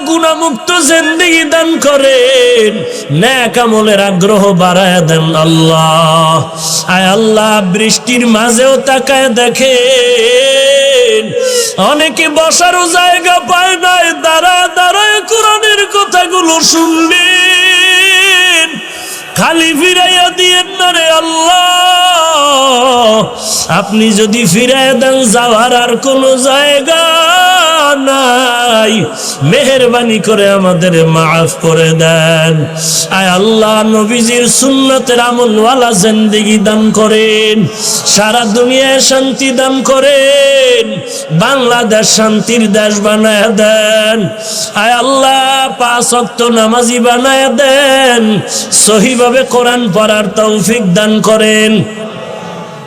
গুনাহমুক্ত জিন্দেগি দান করেন, নেক আমলের আগ্রহ বাড়ায় দেন আল্লাহ। আয় আল্লাহ বৃষ্টির মাঝেও তাকায় দেখেন, অনেকে বসারও জায়গা পায় নাই, দাঁড়ায় দাঁড়ায় কোরআনের কথাগুলো শুনবেন। খালি ফিরাইয়া দিয়েন না রে আল্লাহ, আপনি যদি ফিরাইয়া দেন যাওয়ার আর কোনো জায়গা নাই, মেহেরবানি করে আমাদের মাফ করে দেন। আয় আল্লাহ নবীজির সুন্নতের আমলওয়ালা জিন্দেগি দান করেন, সারা দুনিয়ায় শান্তি দান করেন, বাংলাদেশ শান্তির দেশ বানায় দেন। আয় আল্লাহ 5 ওয়াক্ত নামাজি বানায় দেন, সহিভাবে কোরআন পড়ার তৌফিক দান করেন।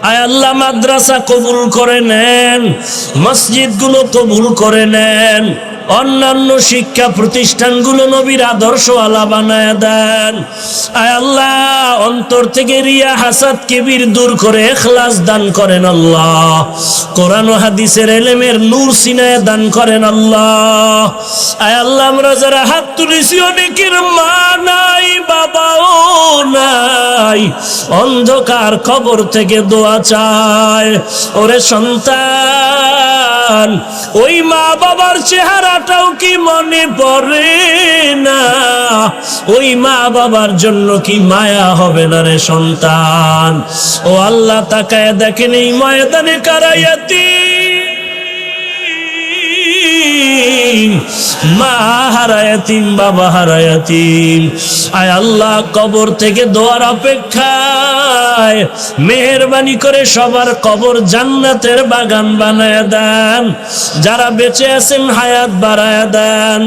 আয় আল্লাহ মাদ্রাসা কবুল করে নেন, মসজিদগুলো কবুল করে নেন, অন্যান্য শিক্ষা প্রতিষ্ঠানগুলো নবীর আদর্শ আলা বানায় দেন। আয় আল্লাহ অন্তর থেকে রিয়া হাসাদ কিবির দূর করে ইখলাস দান করেন আল্লাহ। কোরআন ও হাদিসের ইলমের নূর সিনায় দান করেন আল্লাহ। আয় আল্লাহ আমরা যারা হাত তুলেছি অনেকের মা নাই, বাবাও নাই, অন্ধকার কবর থেকে দোয়া চায়। ওরে সন্তান, ওই মা বাবার চেহারাটাও কি মনে পড়ে না? ওই মা বাবার জন্য কি মায়া হবে না রে সন্তান? ও আল্লাহ তাকায় দেখেন এই ময়দানে কারা ইয়াতীম, মা হারা ইয়াতীম, বাবা হারা ইয়াতীম। আয় আল্লাহ কবর থেকে দোয়ার অপেক্ষায় মেহেরবানি করে সবার কবর জান্নাতের বাগান বানায় দেন। যারা বেঁচে আছেন হায়াত বাড়ায় দেন।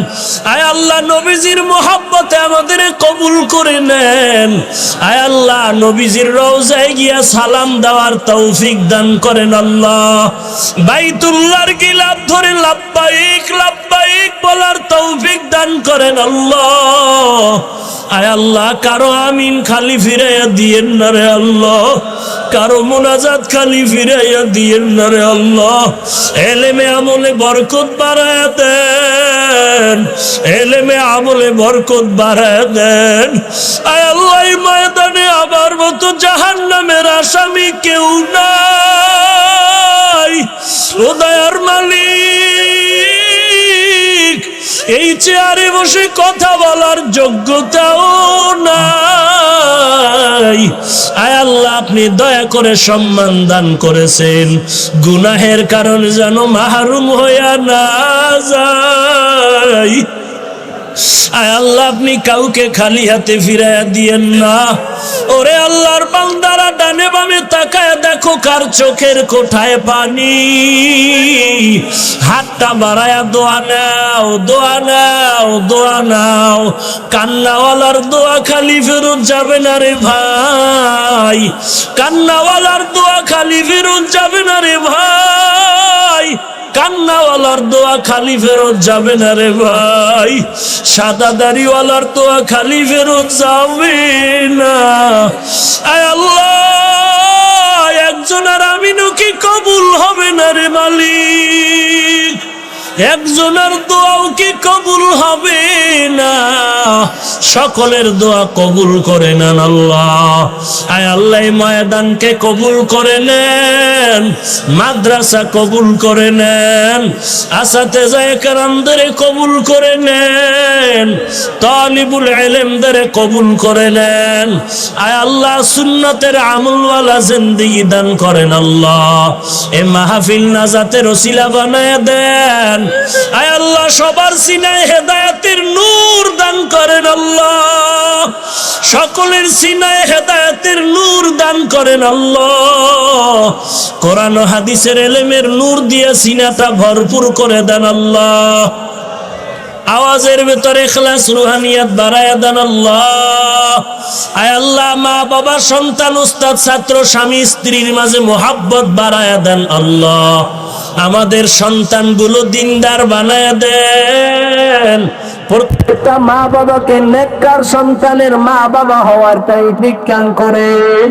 আয় আল্লাহ নবীজির মোহাব্বতে আমাদের কবুল করে নেন। আয় আল্লাহ নবীজির রওজায় গিয়া সালাম দেওয়ার তৌফিক দান করেন আল্লাহ। বাইতুল্লাহর গিলাফ ধরে লাব্বাইক লাব্বাইক বলার তৌফিক দান করেন আল্লাহ। আয় আল্লাহ কারো আমিন খালি ফিরাইয়া দিয়েন না রে আল্লাহ, কারো মুনাজাত খালি ফিরাইয়া দিয়েন না রে আল্লাহ। এলেমে আমলে বরকত বাড়ায় দেন, এলেমে আমলে বরকত বাড়ায় দেন। আয় আল্লাহ এই ময়দানে আমার মতো জাহান্নামের আসামি কেউ নাই। ও দয়ার মালিক, এই চেয়ারে বসে কথা বলার যোগ্যতাও নাই। আয় আল্লাহ আপনি দয়া করে সম্মান দান করেছেন, গুনাহের কারণে যেন মাহরুম হইয়া না যাই। আয় আল্লাহ আপনি কাউকে খালি হাতে ফিরাইয়া দিয়েন না। ওরে আল্লাহর বান্দারা ডানে বামে তাকায় দেখো কার চোখের কোঠায় পানি। হাতটা বাড়ায়া দোয়া নাও, দোয়া নাও, দোয়া নাও। কান্নাওয়ালার দোয়া খালি ফেরত যাবে না রে ভাই, কান্নাওয়ালার দোয়া খালি ফেরত যাবে না রে ভাই, কান্নাওয়ালার দোয়া খালি ফেরত যাবে না রে ভাই, সাদা দাড়িওয়ালার দোয়া খালি ফেরত যাবে না। আয় আল্লাহ একজনের আমিনও কি কবুল হবে না রে মালিক? একজনের দোয়াও কি কবুল হবে না? সকলের দোয়া কবুল করে নেন আল্লাহ। আয় আল্লাহ ময়দানকে কবুল করে নেন, মাদ্রাসা কবুল করে নেন, আসাতেজায়ে কেরামদের কবুল করে নেন, তালিবুল ইলমদের কবুল করে নেন। আয় আল্লাহ সুন্নতের আমলওয়ালা জিন্দেগি দান করেন আল্লাহ। এ মাহফিল নাজাতের ওসিলা বানায় দেন। আয় আল্লাহ সবার সিনায় হেদায়েতের নূর দান করেন আল্লাহ, সকলের সিনায় হেদায়েতের নূর দান করেন আল্লাহ। কোরআন ও হাদিসের ইলমের নূর দিয়ে সিনাটা ভরপুর করে দেন আল্লাহ। আওয়াজের ভেতরে ইখলাস রুহানিয়াত বাড়ায়া দেন আল্লাহ। আয় আল্লাহ, মা বাবা সন্তান উস্তাদ ছাত্র স্বামী স্ত্রীর মাঝে মোহাব্বত বাড়ায়া দেন আল্লাহ। আমাদের সন্তানগুলো দিনদার বানায়া দেন। প্রত্যেকটা মা বাবাকে নেককার সন্তানের মা বাবা হওয়ার তৌফিক দান করেন।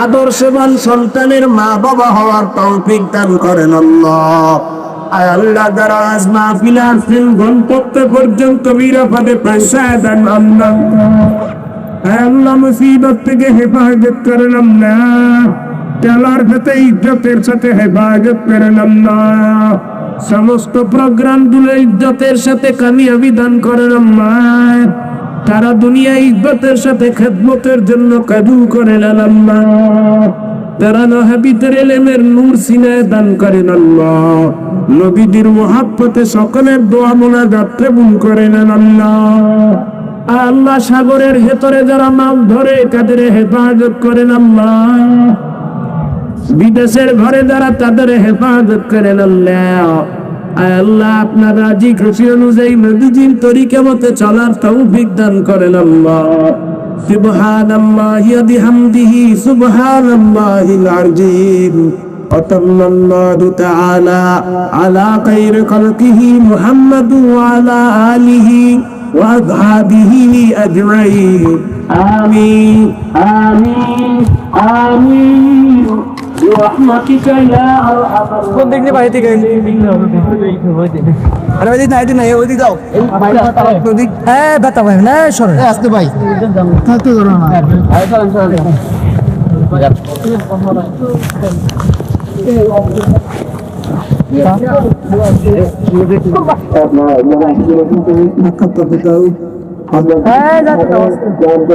আদর্শবান সন্তানের মা বাবা হওয়ার তৌফিক দান করেন আল্লাহ। আয় আল্লাহ, যারা আজ মাহফিলে আসছেন গন্তব্য পর্যন্ত বিরাপদে পৌঁছায় দেন আল্লাহ। আয় আল্লাহ, মুসিবত থেকে হেফাজত করেন আল্লাহ। তেলার সাথে ইজ্জতের সাথে হেফাজত করেন আল্লাহ। সমস্ত প্রোগ্রাম গুলো ইজ্জতের সাথে কামিয়াবি দান করেন আল্লাহ। তারা দুনিয়া ইজ্জতের সাথে খেদমতের জন্য কবুল করেন আল্লাহ। তারা নহাবিদের ইলমের নূর সিনায় দান করেন আল্লাহ। নবীদের মুহাব্বতে সকলের দোয়া মুনাজাত কবুল করেন আল্লাহ। আল্লাহ, সাগরের ভেতরে যারা মাছ ধরে তাদের হেফাজত করেন আল্লাহ। বিদেশের ঘরে যারা তাদের হেফাজত করেন আল্লাহ। আল্লাহ, আপনার রাজি খুশি অনুযায়ী নবীজির তরিকা মতে চলার তৌফিক দান করেন আল্লাহ। সুবহানাল্লাহি ওয়া বিহামদিহি সুবহানাল্লাহিল আযীম। ওয়াসাল্লাল্লাহু তাআলা আলা খায়রি খালকিহি মুহাম্মাদ ওয়া আলা আলিহি ওয়া আসহাবিহি আজমাইন। আমিন আমিন আমিন বিরহমাতিকা ইয়া আরহামার রাহিমিন। কোন দিক দিয়ে বাইরে থেকে আরে ওই দিক না, এদিক না, ওই দিক দাও। হ্যাঁ, ব্যথা ভাই না, সরে আসতে ভাই, থাকতে ধরো না।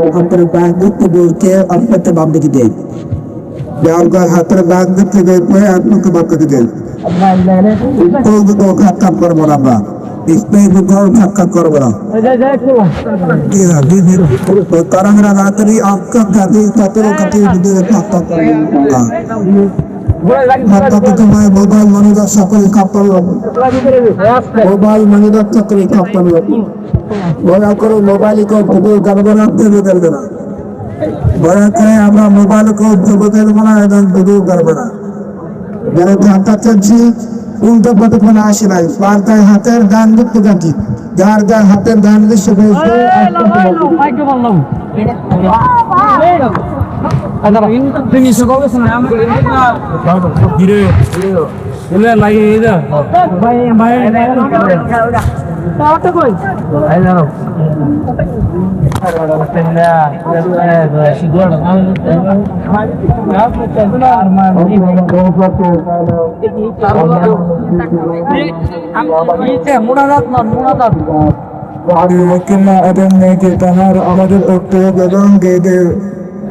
হাতের ব্যাগ দেখতে গেলে আপনাকে বাক্যতে গেল সাক্ষাৎ করবো না আমরা, সাক্ষাৎ করবো না। তারা মেরা রাত্রি आपका गादी तातरो कति विदे पाता करेगा। मैं मोबाइल मनीदा सकल कापल मोबाइल मनीदा सकल कापल বলা করো মোবাইল को ভিডিও গড়বড়া করে দেবে না। বলা করে আমরা মোবাইল को ভিডিও বানা এবং ভিডিও গড়বড়া যারা জানতে চাচ্ছি উল্টো পথে কোনো আসে নাই। পাল্টায় হাতের গান দেখতে যাচ্ছি, যার যার হাতের গান দেখতে পেয়েছে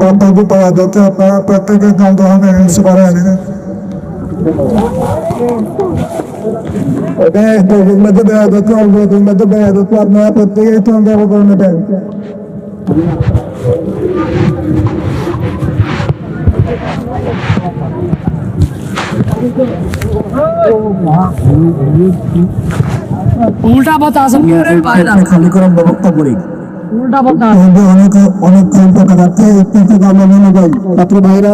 আমাদের কথা পাওয়া যাতে আপনারা প্রত্যেকের জানতে হবে আপনারা প্রত্যেকেই সন্দেহ করে নেবেন। উল্টা পথে আসেন খালি করে ব্যবস্থা করি। উল্টা পথে অনেক অনেক টাকা যাচ্ছে, আমরা মনে করি ছাত্র ভাইরা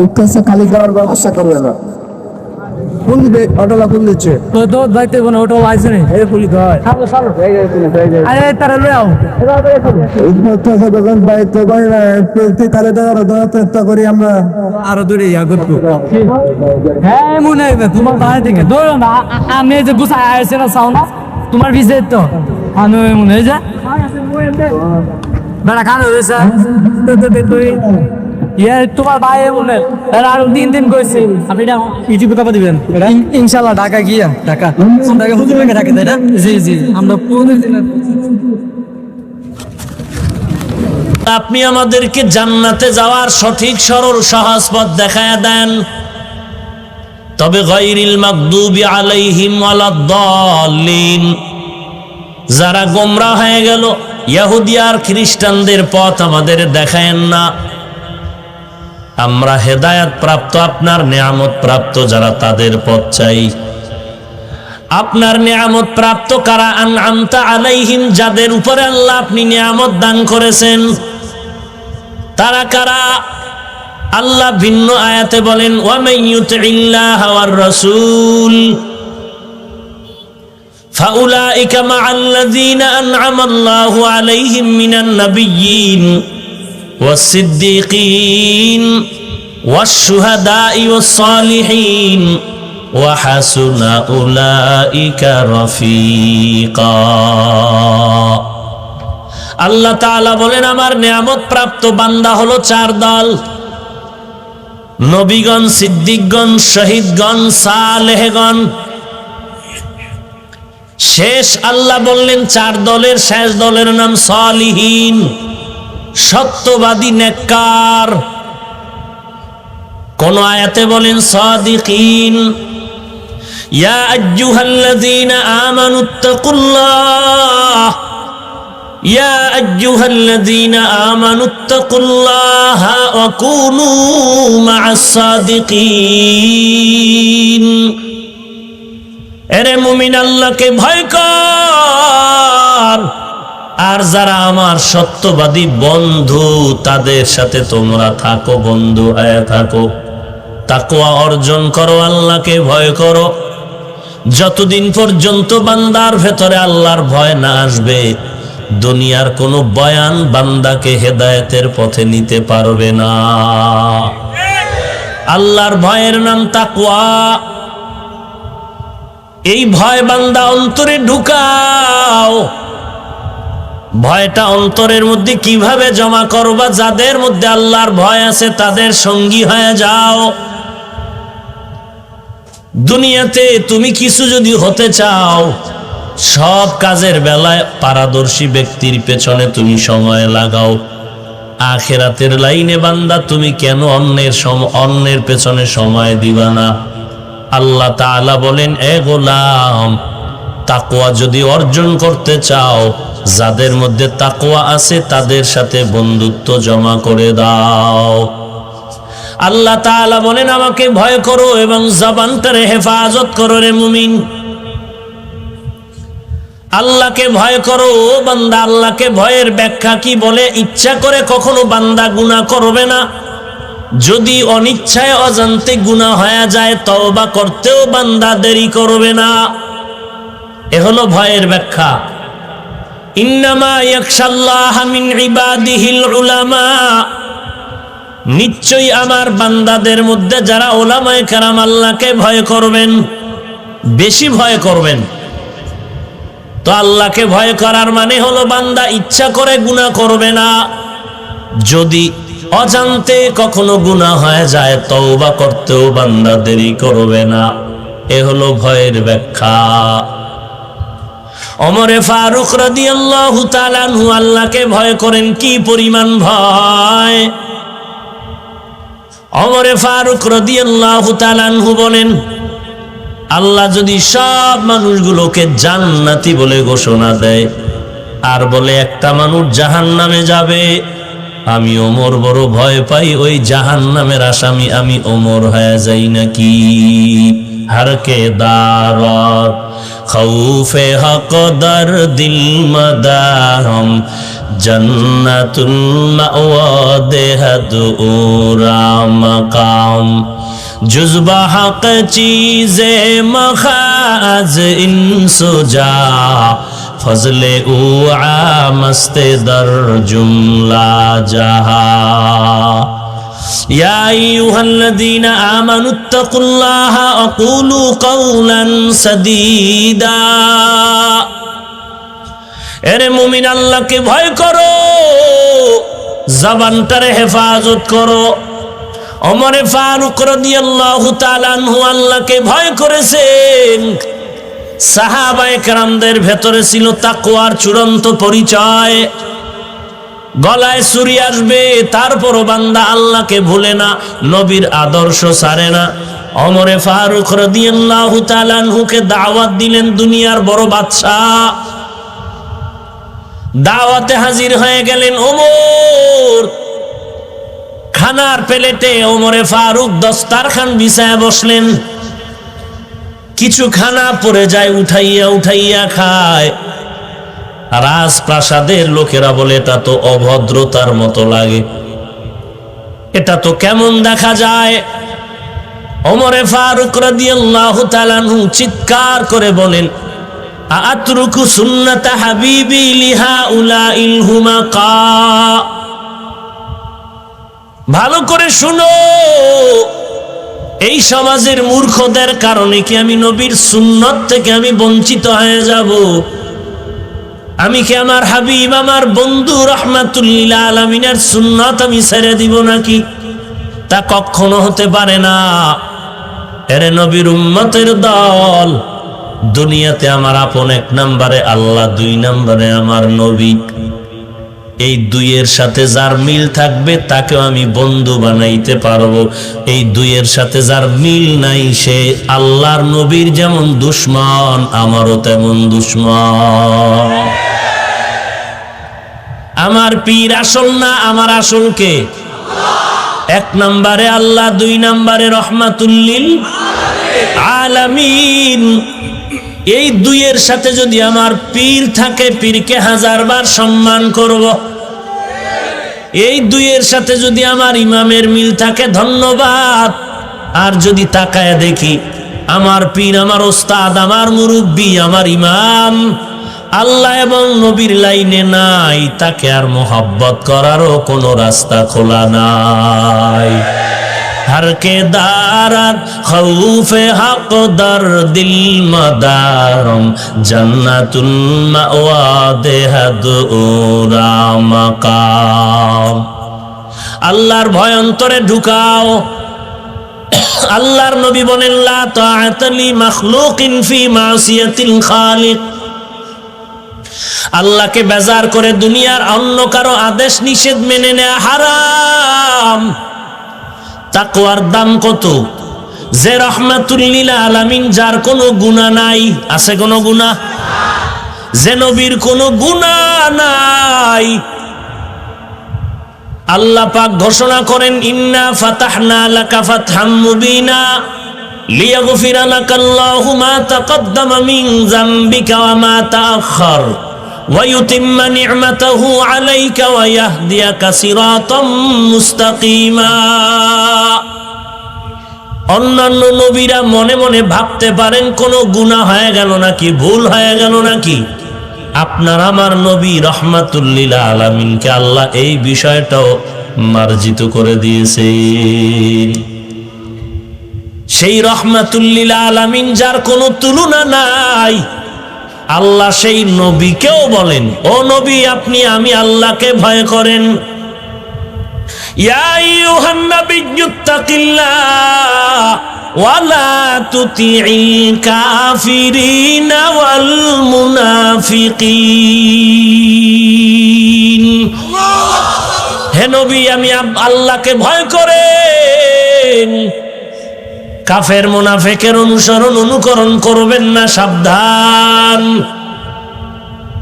উৎকাশে খালি করার ব্যবস্থা করবে না। কোন দিবে অটোলা কোন দিচ্ছে তো তো যাইতে কোন অটো আইছে নি এই পুলিশ হয় আরে তারা লই আও উৎকাশে দোকান বাইতে বাইরা প্রতি কালে দেওয়ার চেষ্টা করি আমরা আরো দূরে ইয়া করব। হ্যাঁ মনে হয় তোমার বাইরে থেকে ধরো না, আমি যে গুছাই আইছে না সাউন্ড তোমার ভিজে তো আমি মনে হয় যা বেড়া খানো হয়েছে তোমার ভাই মনে আরো 3 দিন কইছে আপনি ইউটিউবে কথা দিবেন ইনশাআল্লাহ। ঢাকা গিয়া ঢাকা হুজুর লেগে থাকে তাই না? জি জি, আমরা 15 দিন। আপনি আমাদেরকে জান্নাতে যাওয়ার সঠিক সরল সহজ পথ দেখায়া দেন। তবে গায়রিল মাগদুবি আলাইহিম ওয়ালাদ-দাল্লিন, যারা গোমরা হয়ে গেল ইহুদি আর খ্রিস্টানদের পথ আমাদের দেখায়েন না। আমরা হেদায়াত প্রাপ্ত, আপনার নিয়ামত প্রাপ্ত যারা, তাদের পথ চাই। আপনার নিয়ামত প্রাপ্ত কারা? আনআমতা আলাইহিম, যাদের উপরে আল্লাহ আপনি নিয়ামত দান করেছেন, তারা কারা? আল্লাহ ভিন্ন আয়াতে বলেন, ওয়া মান ইউতিল্লাহ ওয়ার রাসূল ফাউলাইকা মাআল্লাযীনা আন'আমাল্লাহু আলাইহিম মিনান নাবিয়্যিন ওয়াস-সিদ্দীকিন ওয়াশ-শুহাদা'i ওয়াস-সালিহিন ওয়া হাসুনা উলাইকা রাফীকা। আল্লাহ তাআলা বলেন, আমার নিয়ামত প্রাপ্ত বান্দা হলো চার দল: নবীগণ, সিদ্দিকগণ, শহীদগণ, সালেহগণ। শেষ আল্লাহ বললেন চার দলের শেষ দলের নাম সালিহিন, সত্যবাদী, নেককার। কোন আয়াতে বলেন সাদিকিন। ইয়া আইয়ুহাল্লাযীনা আমানুত্তাকুল্লাহ, ইয়া আইয়ুহাল্লাযীনা আমানুত্তাকুল্লাহা ওয়া কুনু মা'আস সাদিকিন। এরে মুমিন, আল্লাহকে ভয় কর, আর যারা আমার সত্যবাদী বন্ধু তাদের সাথে তোমরা থাকো, বন্ধু হয়ে থাকো। তাকওয়া অর্জন করো, আল্লাহকে ভয় করো। যতদিন পর্যন্ত বান্দার ভেতরে আল্লাহর ভয় না আসবে, দুনিয়ার কোনো বয়ান বান্দাকে হেদায়েতের পথে নিতে পারবে না। আল্লাহর ভয়ের নাম তাকওয়া। এই ভয় বান্দা অন্তরে ঢুকাও। ভয়টা অন্তরের মধ্যে কিভাবে জমা করবা? যাদের মধ্যে আল্লাহর ভয় আছে তাদের সঙ্গী হয়ে যাও। দুনিয়াতে তুমি কিছু যদি হতে চাও, সব কাজের বেলায় পারদর্শী ব্যক্তির পেছনে তুমি সময় লাগাও। আখিরাতের লাইনে বান্দা তুমি কেন অন্যের পেছনে সময় দিবা না? আল্লাহ তাআলা বলেন, এ গোলাম, তাকওয়া যদি অর্জন করতে চাও, যাদের মধ্যে তাকওয়া আছে তাদের সাথে বন্ধুত্ব জমা করে দাও। আল্লাহ তাআলা বলেন, আমাকে ভয় করো এবং জবানটারে হেফাজত করো রে মুমিন। আল্লাহকে ভয় করো বান্দা। আল্লাহকে ভয়ের ব্যাখ্যা কি বলে? ইচ্ছা করে কখনো বান্দা গুনাহ করবে না। যদি অনিচ্ছায় অজান্তে গুনাহ হয়ে যায়, তওবা করতেও বান্দা দেরি করবে না। এ হলো ভয়ের ব্যাখ্যা। ইন্নামা ইয়াখশাল্লাহা মিন ইবাদিহিল উলামা, নিশ্চয়ই আমার বান্দাদের মধ্যে যারা উলামায়ে কেরাম আল্লাহকে ভয় করবেন, বেশি ভয় করবেন। তো আল্লাহকে ভয় করার মানে হলো বান্দা ইচ্ছা করে গুনাহ করবে না। যদি অজান্তে কখনো গুনাহ হয়ে যায়, তওবা করতেও বান্দা দেরি করবে না। এ হলো ভয়ের ব্যাখ্যা। ওমরে ফারুক রাদিয়াল্লাহু তাআলা আনহু আল্লাহকে ভয় করেন। কি পরিমাণ ভয়! ওমরে ফারুক রাদিয়াল্লাহু তাআলা আনহু বলেন, আল্লাহ যদি সব মানুষগুলোকে জান্নাতি বলে ঘোষণা দেয় আর বলে একটা মানুষ জাহান্নামে যাবে, আমি ওমর বড় ভয় পাই ওই জাহান্নামের আসামি আমি ওমর হয়ে যাই নাকি। হরকে দারত খৌফে হক দর দিল মদাহম জন্নাতুল মাওয়া দেহদ উরা মাকাম जुज़्बा हक़ चीज़े मखाज़ इंसुजा फज़ले उआ मस्ते दर जुमला जहा या अय्युहल्लज़ीना आमनुत्तकुल्लाहा वक़ूलू क़ौलन सदीदा। एरे मुमिन अल्लाहके भय करो, ज़बानटारे हेफाजत करो। ওমরে ফারুক রাদিয়াল্লাহু তাআলা আনহু আল্লাহকে ভয় করেছেন। সাহাবায়ে কেরামদের ভেতরে ছিল তাকওয়ার চূড়ান্ত পরিচয়। গলায় ছুরি আসবে, তারপরও বান্দা আল্লাহকে ভুলে না, নবীর আদর্শ ছাড়ে না। ওমরে ফারুক রাদিয়াল্লাহু তাআলা আনহুকে দাওয়াত দিলেন দুনিয়ার বড় বাদশা। দাওয়াতে হাজির হয়ে গেলেন ওমর। খানার প্লেটে ওমরে ফারুক দস্তারখান বিছায় বসলেন, কিছু খানা পড়ে যায়, উঠাইয়া উঠাইয়া খায়। রাজপ্রাসাদের লোকেরা বলে এটা তো অভদ্রতার মতো লাগে, এটা তো কেমন দেখা যায়। ওমরে ফারুক রাদিয়াল্লাহু তাআলা আনহু চিৎকার করে বলেন, আতরুকু সুন্নাতা হাবিবি লিহাউলাইল হুমাকা। ভালো করে শুনো, এই সমাজের মূর্খদের কারণে কি আমি নবীর সুন্নত থেকে আমি বঞ্চিত হয়ে যাব? আমি কি আমার হাবিব, আমার বন্ধু রাহমাতুল লিল আলামিনের সুন্নত আমি ছেড়ে দিব নাকি? তা কখনো হতে পারে না। এরে নবীর উম্মতের দল, দুনিয়াতে আমার আপন 1 নম্বরে আল্লাহ, 2 নম্বরে আমার নবী। এই দুইয়ের সাথে যার মিল থাকবে তাকেও আমি বন্ধু বানাইতে পারবো। এই দুইয়ের সাথে যার মিল নাই সে আল্লাহর নবীর যেমন দুশমন, আমারও তেমন দুশমন। আমার পীর আসল না, আমার আসল কে? 1 নম্বরে আল্লাহ, 2 নম্বরে রহমাতুল লিল আলামিন। এই দুইয়ের সাথে যদি আমার পীর থাকে, পীরকে 1000 বার সম্মান করব। এই দুইয়ের সাথে যদি আমার ইমামের মিল থাকে, ধন্যবাদ। আর যদি তাকায় দেখি আমার পীর, আমার ওস্তাদ, আমার মুরব্বী, আমার ইমাম আল্লাহ এবং নবীর লাইনে নাই, তাকে আর মোহাব্বত করারও কোনো রাস্তা খোলা নাই। हर के दारत खौफे हक दर दिल मदारम जन्नतुल मावा देहद उरा मकाम। আল্লাহর ভয় অন্তরে ঢুকাও। আল্লাহর নবী বলেন, লা তাআতা লি মাখলুকিন ফি মাসিয়াতিল খালিক। আল্লাহকে বেজার করে দুনিয়ার অন্য কারো আদেশ নিষেধ মেনে নেওয়া হারাম। তাকওয়ার দাম কত? যে রহমাতুল লিল আলামিন, যার কোনো গুনাহ নাই, আছে কোনো গুনাহ? যে নবীর কোনো গুনাহ নাই। আল্লাহ পাক ঘোষণা করেন, ইন্না ফাতাহনা লাকা ফাতহাম মুবিনা লিয়াগফিরা লাকাল্লাহু মা তাকদ্দামা মিন যামবিকা ওয়া মা তাআখার ওয়া ইউতিম্মা নি'মাতাহু আলাইকা ওয়া ইয়াহদিয়াকা সিরাতাম মুস্তাকিমা। অন্যান্য নবীরা মনে মনে ভাবতে পারেন কোনো গুনাহ হয়ে গেল নাকি, ভুল হয়ে গেল নাকি। আপনার আমার নবী রহমাতুল লিল আলামিনকে আল্লাহ এই বিষয়টাও মার্জিত করে দিয়েছে। সেই রহমাতুল লিল আলামিন যার কোনো তুলনা নাই, আল্লাহ সেই নবীকেও বলেন, ও নবী আপনি আমি আল্লাহকে ভয় করেন। ইয়া আইয়ুহান নাবিয়্যুত্তাকিল্লাহ ওয়ালা তুতি'ল কাফিরিনা ওয়াল মুনাফিকিন। হে নবী আমি আল্লাহকে ভয় করেন, কাফের মুনাফিকের অনুকরণ করবেন না, সাবধান।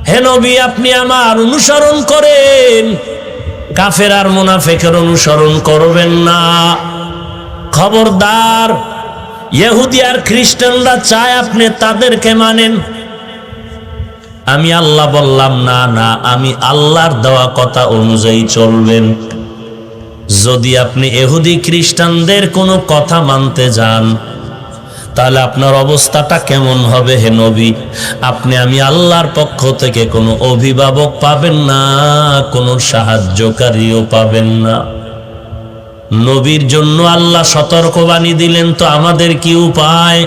হে নবী আপনি আমার অনুসরণ করেন, কাফের আর মুনাফিকের অনুসরণ করবেন না। খবরদার, ইহুদি আর খ্রিস্টানরা চায় আপনি তাদেরকে মানেন। আমি আল্লাহ বললাম না, না, আমি আল্লাহর দেওয়া কথা অনুযায়ী চলবেন। যদি আপনি ইহুদি খ্রিস্টানদের কোনো কথা মানতে যান, তাহলে আপনার অবস্থাটা কেমন হবে? হে নবী, আপনি আমি আল্লাহর পক্ষ থেকে কোনো অভিভাবক পাবেন না, কোনো সাহায্যকারীও পাবেন না। নবীর জন্য আল্লাহ সতর্কবাণী দিলেন, তো আমাদের কি উপায়?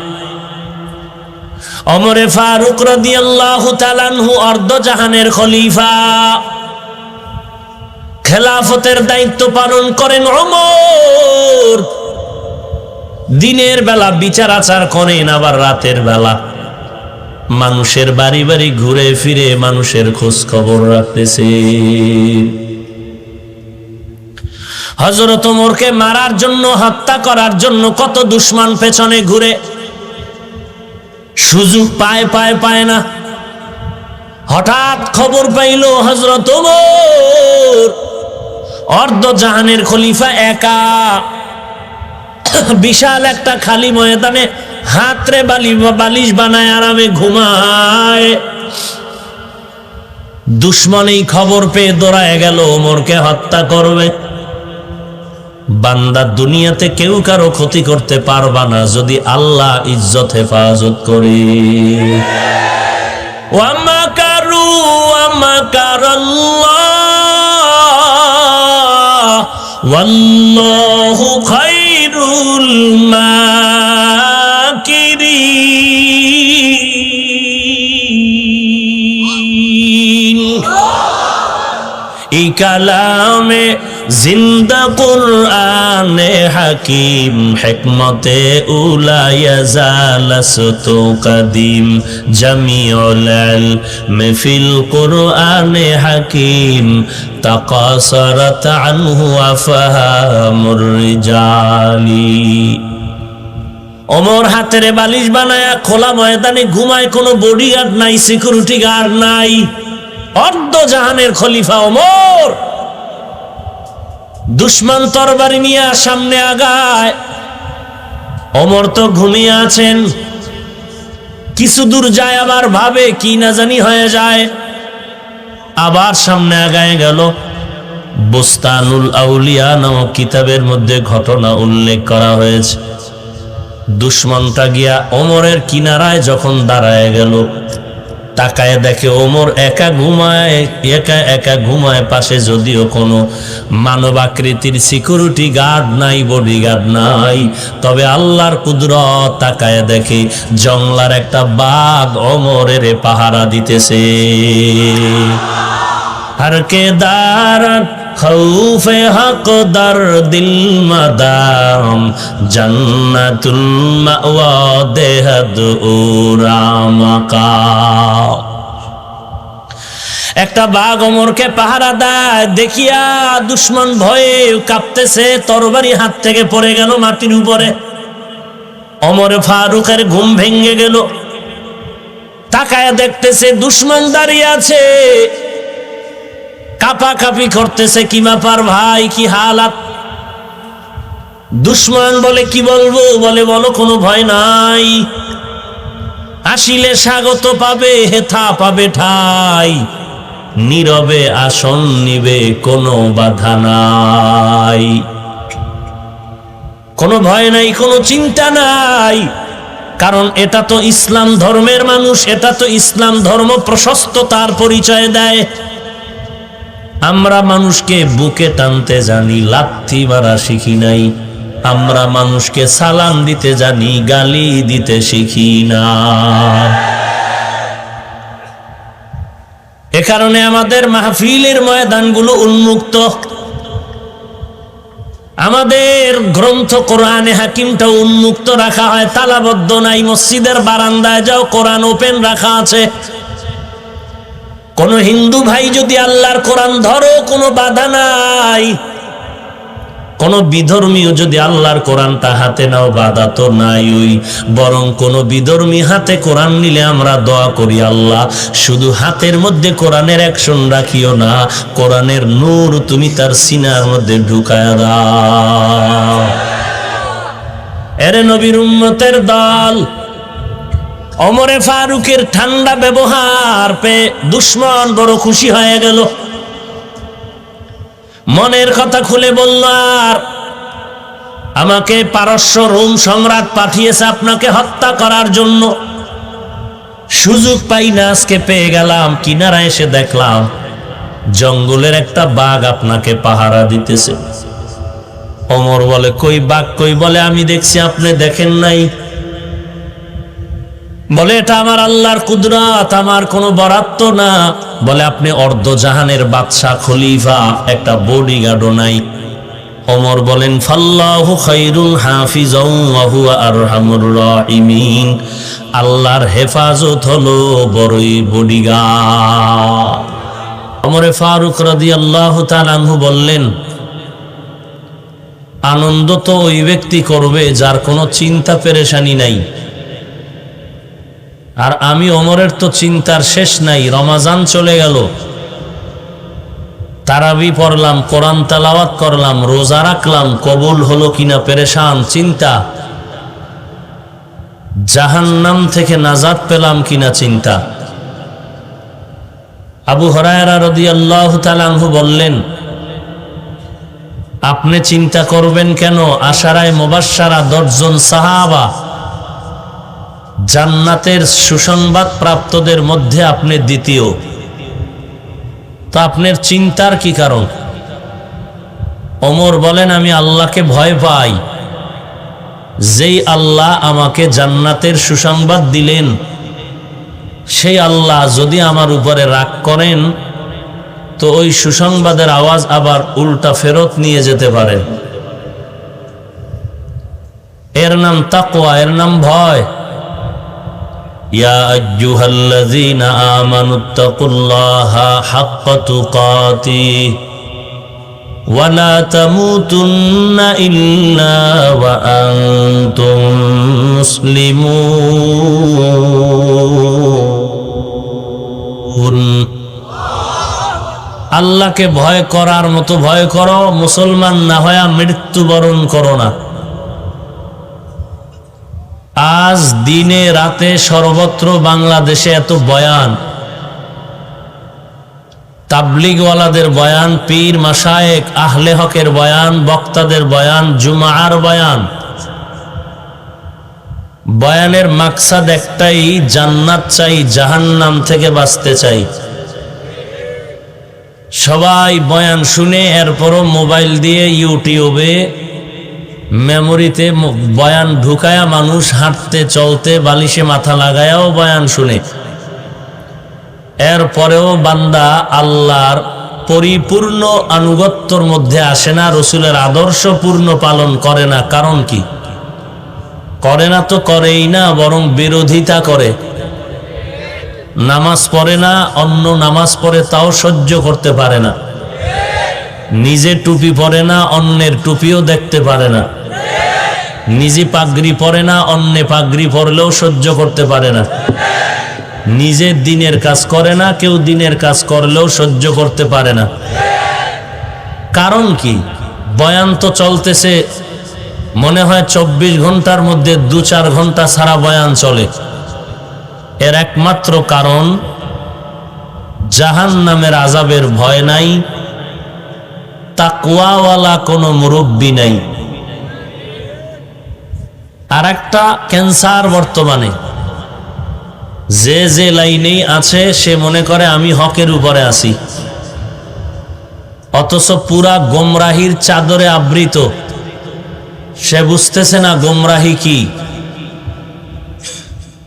ওমরে ফারুক রাদিয়াল্লাহু তাআলা আনহু অর্ধজাহানের খলিফা, খেলাফতের দায়িত্ব পালন করেন ওমর। দিনের বেলা বিচার আচার করেন, আবার রাতের বেলা মানুষের বাড়ি বাড়ি ঘুরে ফিরে মানুষের খোঁজ খবর রাখতেছে। হযরত ওমরকে মারার জন্য, হত্যা করার জন্য কত দুশমন পেছনে ঘুরে, সুযোগ পায় না। হঠাৎ খবর পাইল হযরত ওমর অর্ধ জাহানের খলিফা একা বিশাল একটা খালি ময়দানে হাতরে বালিশ বানায় আরামে ঘুমায়। দুশ্মন এই খবর পেয়ে দৌড়ায় গেল ওমরকে হত্যা করবে। বান্দা, দুনিয়াতে কেউ কারো ক্ষতি করতে পারবা না যদি আল্লাহ ইজ্জত হেফাজত করে। ওয়া মাকারু ওয়া মাকারাল্লাহ ওয়াল্লাহু খায়রুল মাকিরিন। এই কালামে জিন্দা কুরআনে হাকিম হিকমতে উলা ইয়াজালাসতু কদিম জামিউল ইলম ফিল কুরআনে হাকিম তাকাসারাত আনহু আফহামুর রিজালি। ওমর হাতের বালিশ বানায়া খোলা ময়দানে ঘুমায়, কোনো বডিগার্ড নাই, সিকিউরিটি গার্ড নাই। অর্ধ জাহানের খলিফা ওমর। দুশ্মন তরবারি নিয়ে সামনে আগায়, ওমর তো ঘুমিয়ে আছেন। কিছু দূর যায়, আবার ভাবে কি না জানি হয়ে যায়, আবার সামনে আগায় গেল। বুস্তানুল আউলিয়া নামক কিতাবের মধ্যে ঘটনা উল্লেখ করা হয়েছে। দুশ্মনটা গিয়া ওমরের কিনারায় যখন দাঁড়ায় গেল, তাকায় দেখে ওমর একা ঘুমায়। পাশে যদিও কোনো মানবাকৃতির সিকিউরিটি গার্ড নাই, বডিগার্ড নাই, তবে আল্লাহর কুদরত, তাকায় দেখে জংলার একটা বাঘ ওমরের পাহারা দিতেছে। हर के दारत खौफे हक दर दिल मदाम जन्नतुल मावा देहद उरा मकाम। একটা বাঘ ওমরকে পাহারা দেয় দেখিয়া দুশ্মন ভয়ে কাঁপতেছে, তরবারি হাত থেকে পড়ে গেল মাটির উপরে। ওমর ফারুকের ঘুম ভেঙে গেল, তাকায় দেখতেছে দুশ্মন দাঁড়িয়ে আছে, কাঁপাকাঁপি করতেছে। কি ব্যাপার ভাই, কি হালাত? দুশ্মন বলে কি বলবো, বলে বলো কোনো ভয় নাই, আসিলে স্বাগত পাবে, হেথা পাবে ঠাই, নীরবে আসন নিবে, কোনো বাধা নাই, কোনো ভয় নাই, কোনো চিন্তা নাই। কারণ এটা তো ইসলাম ধর্মের মানুষ, এটা তো ইসলাম ধর্ম প্রশস্ততার পরিচয় দেয়। আমরা মানুষকে বুকে টানতে জানি, লাথি মারা শিখি নাই। আমরা মানুষকে সালাম দিতে জানি, গালি দিতে শিখি না। এ কারণে আমাদের মাহফিলের ময়দানগুলো উন্মুক্ত। আমাদের গ্রন্থ কোরআনে হাকিমটা উন্মুক্ত রাখা হয়, তালাবদ্ধ নাই। মসজিদের বারান্দায় যাও, কোরআন ওপেন রাখা আছে। কোন হিন্দু ভাই যদি আল্লাহর কোরআন ধরো, কোনো বাধা নাই। কোন বিধর্মীও যদি আল্লাহর কোরআনটা হাতে নাও, বাধা তো নাই। ওই বরং কোন বিধর্মী হাতে কোরআন নিলে আমরা দোয়া করি, আল্লাহ শুধু হাতের মধ্যে কোরআনের অ্যাকশন রাখিও না, কোরআনের নূর তুমি তার সিনার মধ্যে ঢুকায়া দাও। এরে নবীর উম্মতের দল, ওমরে ফারুকের ঠান্ডা ব্যবহার পেয়ে দুশ্মন বড় খুশি হয়ে গেল। মনের কথা খুলে বলল, আর আমাকে পারস্য রোম সম্রাট পাঠিয়েছে আপনাকে হত্যা করার জন্য। সুযোগ পাই না, আজকে পেয়ে গেলাম। কিনারা এসে দেখলাম জঙ্গলের একটা বাঘ আপনাকে পাহারা দিতেছে। ওমর বলে, কই বাঘ কই? বলে, আমি দেখছি, আপনি দেখেন নাই। বলে, এটা আমার আল্লাহর কুদরত, আমার কোনো বরাত্ত না। বলে, আপনি অর্ধ জাহানের বাদশা, খলিফা, একটা বডিগার্ডও নাই। ওমর বলেন, ফাল্লাহু খায়রুল হাফিজাও ওয়া হুয়া আরহামুর রাহিমিন। আল্লাহর হেফাজত হলো বড়ই বডিগার্ড। ওমরে ফারুক রাদিয়াল্লাহু তাআলা আনহু বললেন, আনন্দ তো ওই ব্যক্তি করবে যার কোনো চিন্তা পেরেশানি নাই। আর আমি ওমরের তো চিন্তার শেষ নাই। রমাজান চলে গেল, তারাবি পড়লাম, কোরআন তেলাওয়াত করলাম, রোজা রাখলাম, কবুল হলো কিনা পেরেশান চিন্তা, জাহান্নাম থেকে নাজাত পেলাম কিনা চিন্তা। আবু হুরায়রা রাদিয়াল্লাহু তাআলা আনহু বললেন, আপনি চিন্তা করবেন কেন? আশারায়ে মুবাশশারা 10 জন সাহাবা, জান্নাতের সুসংবাদ প্রাপ্তদের মধ্যে আপনি দ্বিতীয়, তো আপনার চিন্তার কি কারণ? ওমর বলেন, আমি আল্লাহকে ভয় পাই, যেই আল্লাহ আমাকে জান্নাতের সুসংবাদ দিলেন সেই আল্লাহ যদি আমার উপরে রাগ করেন তো ওই সুসংবাদের আওয়াজ আবার উল্টা ফেরত নিয়ে যেতে পারে। এর নাম তাকওয়া, এর নাম ভয়। ইয়া আইয়ুহাল্লাযীনা আমানুত্তাকুল্লাহা হাক্কা তুকাতিহি ওয়া লা তামুতুন্না ইল্লা ওয়া আনতুম মুসলিমুন। আল্লাহকে ভয় করার মতো ভয় করো, মুসলমান না হয়ে মৃত্যুবরণ করো না। আজ দিনে রাতে সর্বত্র বাংলাদেশে এত বয়ান, তাবলীগওয়ালাদের বয়ান, পীর মাশায়েখ আহলে হকের বয়ান, বক্তাদের বয়ান, জুমার বয়ান। বয়ানের মাকসাদ একটাই, জান্নাত চাই, জাহান্নাম থেকে বাঁচতে চাই। সবাই বয়ান শুনে এরপরও মোবাইল দিয়ে ইউটিউবে মেমোরিতে বয়ান ঢুকায়া মানুষ হাঁটতে চলতে বালিশে মাথা লাগায়াও বয়ান শুনে। এরপরেও বান্দা আল্লাহর পরিপূর্ণ আনুগত্যর মধ্যে আসে না, রসুলের আদর্শ পূর্ণ পালন করে না। কারণ কি? করে না তো করেই না, বরং বিরোধিতা করে। নামাজ পড়ে না, অন্য নামাজ পড়ে তাও সহ্য করতে পারে না। নিজে টুপি পরে না, অন্যের টুপিও দেখতে পারে না। নিজে পাগড়ি পরে না, অন্যে পাগড়ি পরলেও সহ্য করতে পারে না। নিজে দিনের কাজ করে না, কেউ দিনের কাজ করলেও সহ্য করতে পারে না। কারণ কি? বয়ান তো চলতেছে, মনে হয় 24 ঘন্টার মধ্যে 2-4 ঘন্টা সারা বয়ান চলে। এর একমাত্র কারণ, জাহান্নামের আযাবের ভয় নাই, তাকওয়াওয়ালা কোনো মুরব্বী নাই। আর একটা ক্যান্সার বর্তমানে, যে যে লাইনেই আছে সে মনে করে আমি হকের উপরে আছি, অথচ পুরা গোমরাহির চাদরে আবৃত। সে বুঝতেছে না গোমরাহি কি।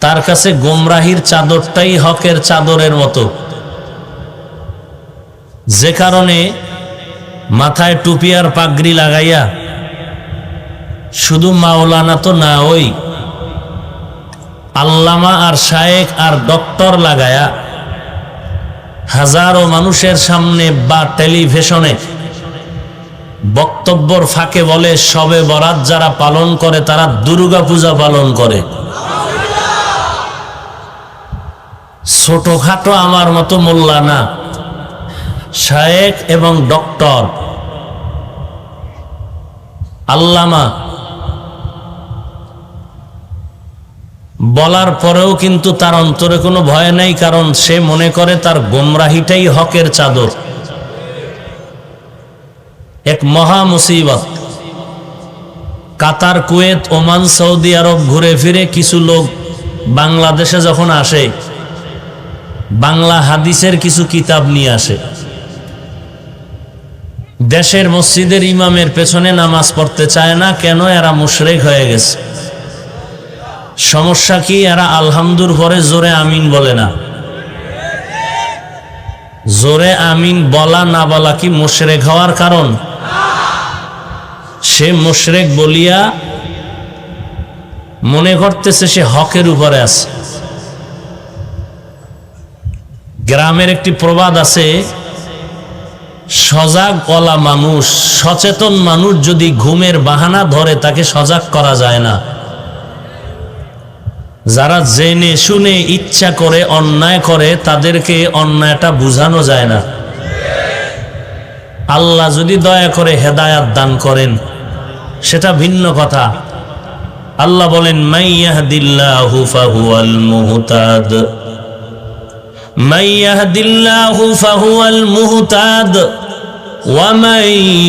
তার কাছে গোমরাহির চাদরটাই হকের চাদরের মতো। যে কারণে মাথায় টুপি আর পাগড়ি লাগাইয়া শুধু মাওলানা তো না, ওই আল্লামা আর শায়েখ আর ডক্টর লাগায়া হাজারো মানুষের সামনে বা টেলিভিশনে বক্তব্যর ফাঁকে বলে শবে বরাত যারা পালন করে তারা দুর্গা পূজা পালন করে। ছোটখাটো আমার মতো মোল্লা না, শায়েখ এবং ডক্টর আল্লামা বলার পরেও কিন্তু তার অন্তরে কোনো ভয় নেই, কারণ সে মনে করে তার গোমরাহিটাই হকের চাদর। এক মহা মুসিবত। কাতার, কুয়েত, ওমান, সৌদি আরব ঘুরে ফিরে কিছু লোক বাংলাদেশে যখন আসে, বাংলা হাদিসের কিছু কিতাব নিয়ে আসে। দেশের মসজিদের ইমামের পেছনে নামাজ পড়তে চায় না। কেন? এরা মুশরিক হয়ে গেছে। সমস্যা কি? এরা আলহামদুর পরে জোরে আমিন বলে না। জোরে আমিন বলা না বলা কি মুশরিক হওয়ার কারণ? সে মুশরিক বলিয়া মনে করতেছে সে হকের উপরে আছে। গ্রামের একটি প্রবাদ আছে, সজাগ ওয়ালা মানুষ, সচেতন মানুষ যদি ঘুমের বাহানা ধরে তাকে সজাগ করা যায় না। যারা জেনে শুনে ইচ্ছা করে অন্যায় করে তাদেরকে অন্যায়টা বুঝানো যায় না। আল্লাহ যদি দয়া করে হেদায়াত দান করেন সেটা ভিন্ন কথা। আল্লাহ বলেন মাইয়াহদিল্লাহু ফাহুয়াল মুহতাদ, মাইয়াহদিল্লাহু ফাহুয়াল মুহতাদ ওয়া মান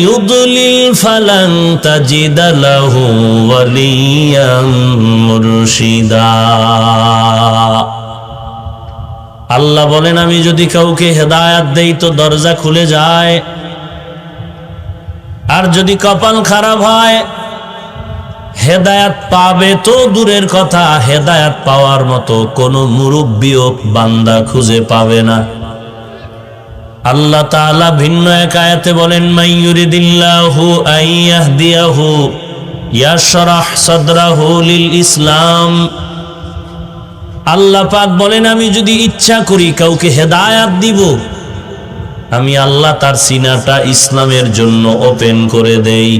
ইউদ্লিল ফালান তাজিদা লাহু ওয়ালিয়াম মুরশিদা। আল্লাহ বলেন আমি যদি কাউকে হেদায়াত দেই তো দরজা খুলে যায়, আর যদি কপাল খারাপ হয় হেদায়াত পাবে তো দূরের কথা, হেদায়াত পাওয়ার মতো কোনো মুরব্বিও বান্দা খুঁজে পাবে না। আল্লাহ তাআলা ভিন্ন এক আয়াতে বলেন মাইয়ুরিদিল্লাহু আইয়াহদিয়াহু ইয়াশরাহ সাদরাহু লিল ইসলাম। আল্লাহ পাক বলেন আমি যদি ইচ্ছা করি কাউকে হেদায়াত দিব, আমি আল্লাহ তার সিনাটা ইসলামের জন্য ওপেন করে দেই।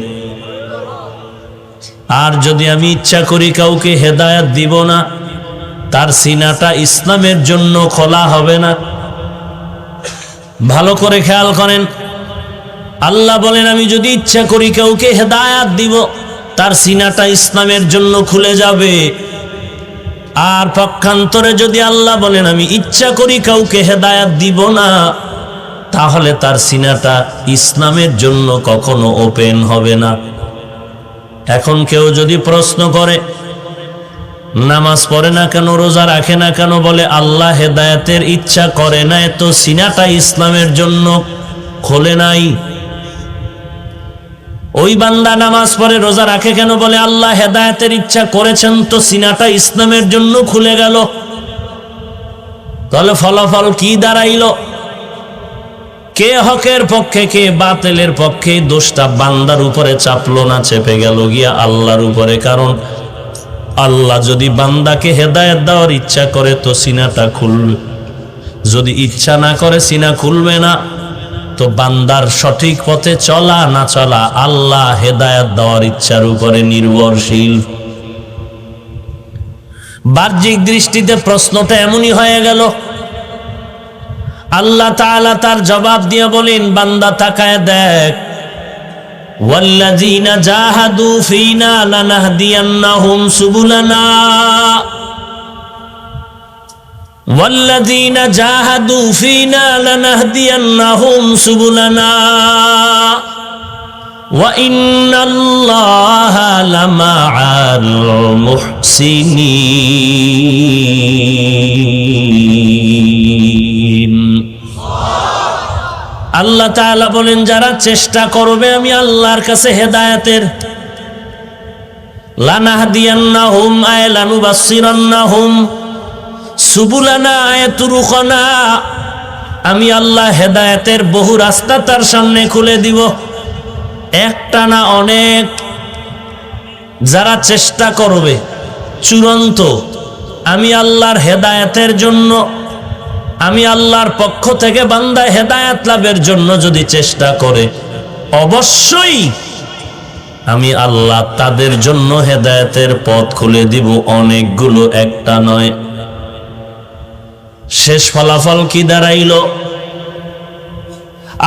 আর যদি আমি ইচ্ছা করি কাউকে হেদায়াত দিব না, তার সিনাটা ইসলামের জন্য খোলা হবে না। ভালো করে খেয়াল করেন, আল্লাহ বলেন আমি যদি ইচ্ছা করি কাউকে হেদায়াত দিব, তার সিনাটা ইসলামের জন্য খুলে যাবে। আর পক্ষান্তরে যদি আল্লাহ বলেন আমি ইচ্ছা করি কাউকে হেদায়াত দিব না, তাহলে তার সিনাটা ইসলামের জন্য কখনো ওপেন হবে না। এখন কেউ যদি প্রশ্ন করে নামাজ পড়ে না কেন, রোজা রাখে না কেন, বলে আল্লাহ হেদায়েতের ইচ্ছা করে নাই তো সিনাটা ইসলামের জন্য খোলে নাই। ওই বান্দা নামাজ পড়ে রোজা রাখে কেন, বলে আল্লাহ হেদায়েতের ইচ্ছা করেছেন তো সিনাটা ইসলামের জন্য খুলে গেল। তাহলে ফলাফল কি দাঁড়াইল? কে হকের পক্ষে কে বাতিলের পক্ষে? দোষটা বান্দার উপরে চাপলো না, চেপে গেল গিয়া আল্লাহর উপরে। কারণ আল্লাহ যদি বান্দাকে হেদায়েত দেওয়ার ইচ্ছা করে তো সিনাটা খুলবে, যদি ইচ্ছা না করে সিনা খুলবে না। তো বান্দার সঠিক পথে চলা না চলা আল্লাহ হেদায়েত দেওয়ার ইচ্ছার উপরে নির্ভরশীল। বাহ্যিক দৃষ্টিতে প্রশ্নটা এমনই হয়ে গেল। আল্লাহ তাআলা তার জবাব দিয়ে বলেন বান্দা তাকায় দেখ, ওয়াল্লাযীনা জাহাদু ফীনা লানাহদিয়ান্নাহুম সুবুলানা, ওয়াল্লাযীনা জাহাদু ফীনা লানাহদিয়ান্নাহুম সুবুলানা ওয়া ইন্নাল্লাহা লামাআল মুহসিনিন। আল্লাহ তাআলা বলেন যারা চেষ্টা করবে আমি আল্লাহর কাছে হেদায়েতের, লানাহদিয়ান্নাহুম আয় লানুবাসসিরান্নাহুম, সুবুলানা আয় তুরুকানা, আমি আল্লাহ হেদায়েতের বহু রাস্তা তার সামনে খুলে দিব। একটা না অনেক। যারা চেষ্টা করবে চূড়ান্ত আমি আল্লাহর হেদায়েতের জন্য, আমি আল্লাহর পক্ষ থেকে বান্দা হেদায়েত লাভের জন্য যদি চেষ্টা করে, অবশ্যই আমি আল্লাহ তাদের জন্য হেদায়েতের পথ খুলে দিব অনেকগুলো, একটা নয়। শেষ ফলাফল কি দাঁড়াইল?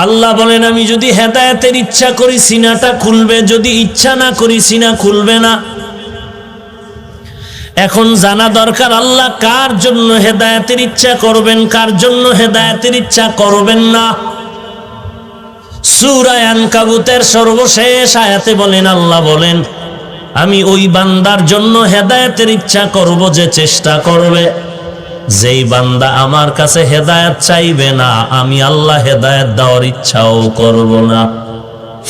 আল্লাহ বলেন আমি যদি হেদায়েতের ইচ্ছা করি সিনাটা খুলবে, যদি ইচ্ছা না করি সিনা খুলবে না। এখন জানা দরকার আল্লাহ কার জন্য হেদায়েতের ইচ্ছা করবেন, কার জন্য হেদায়েতের ইচ্ছা করবেন না। সূরা আনকাবুতের সর্বশেষ আয়াতে বলেন, আল্লাহ বলেন আমি ওই বান্দার জন্য হেদায়েতের ইচ্ছা করব যে চেষ্টা করবে। যেই বান্দা আমার কাছে হেদায়েত চাইবে না, আমি আল্লাহ হেদায়েত দেওয়ার ইচ্ছাও করব না।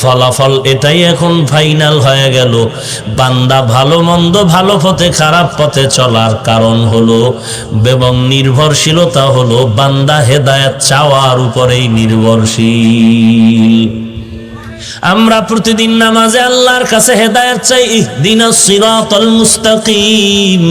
ফলাফল এটাই এখন ফাইনাল হয়ে গেল। বান্দা ভালো মন্দ, ভালো পথে খারাপ পথে চলার কারণ হলো এবং নির্ভরশীলতা হলো বান্দা হেদায়েত চাওয়ার উপরেই নির্ভরশীল। আমরা প্রতিদিন নামাজে আল্লাহর কাছে হেদায়েত চাই, ইহদিনাস সিরাতাল মুস্তাকিম।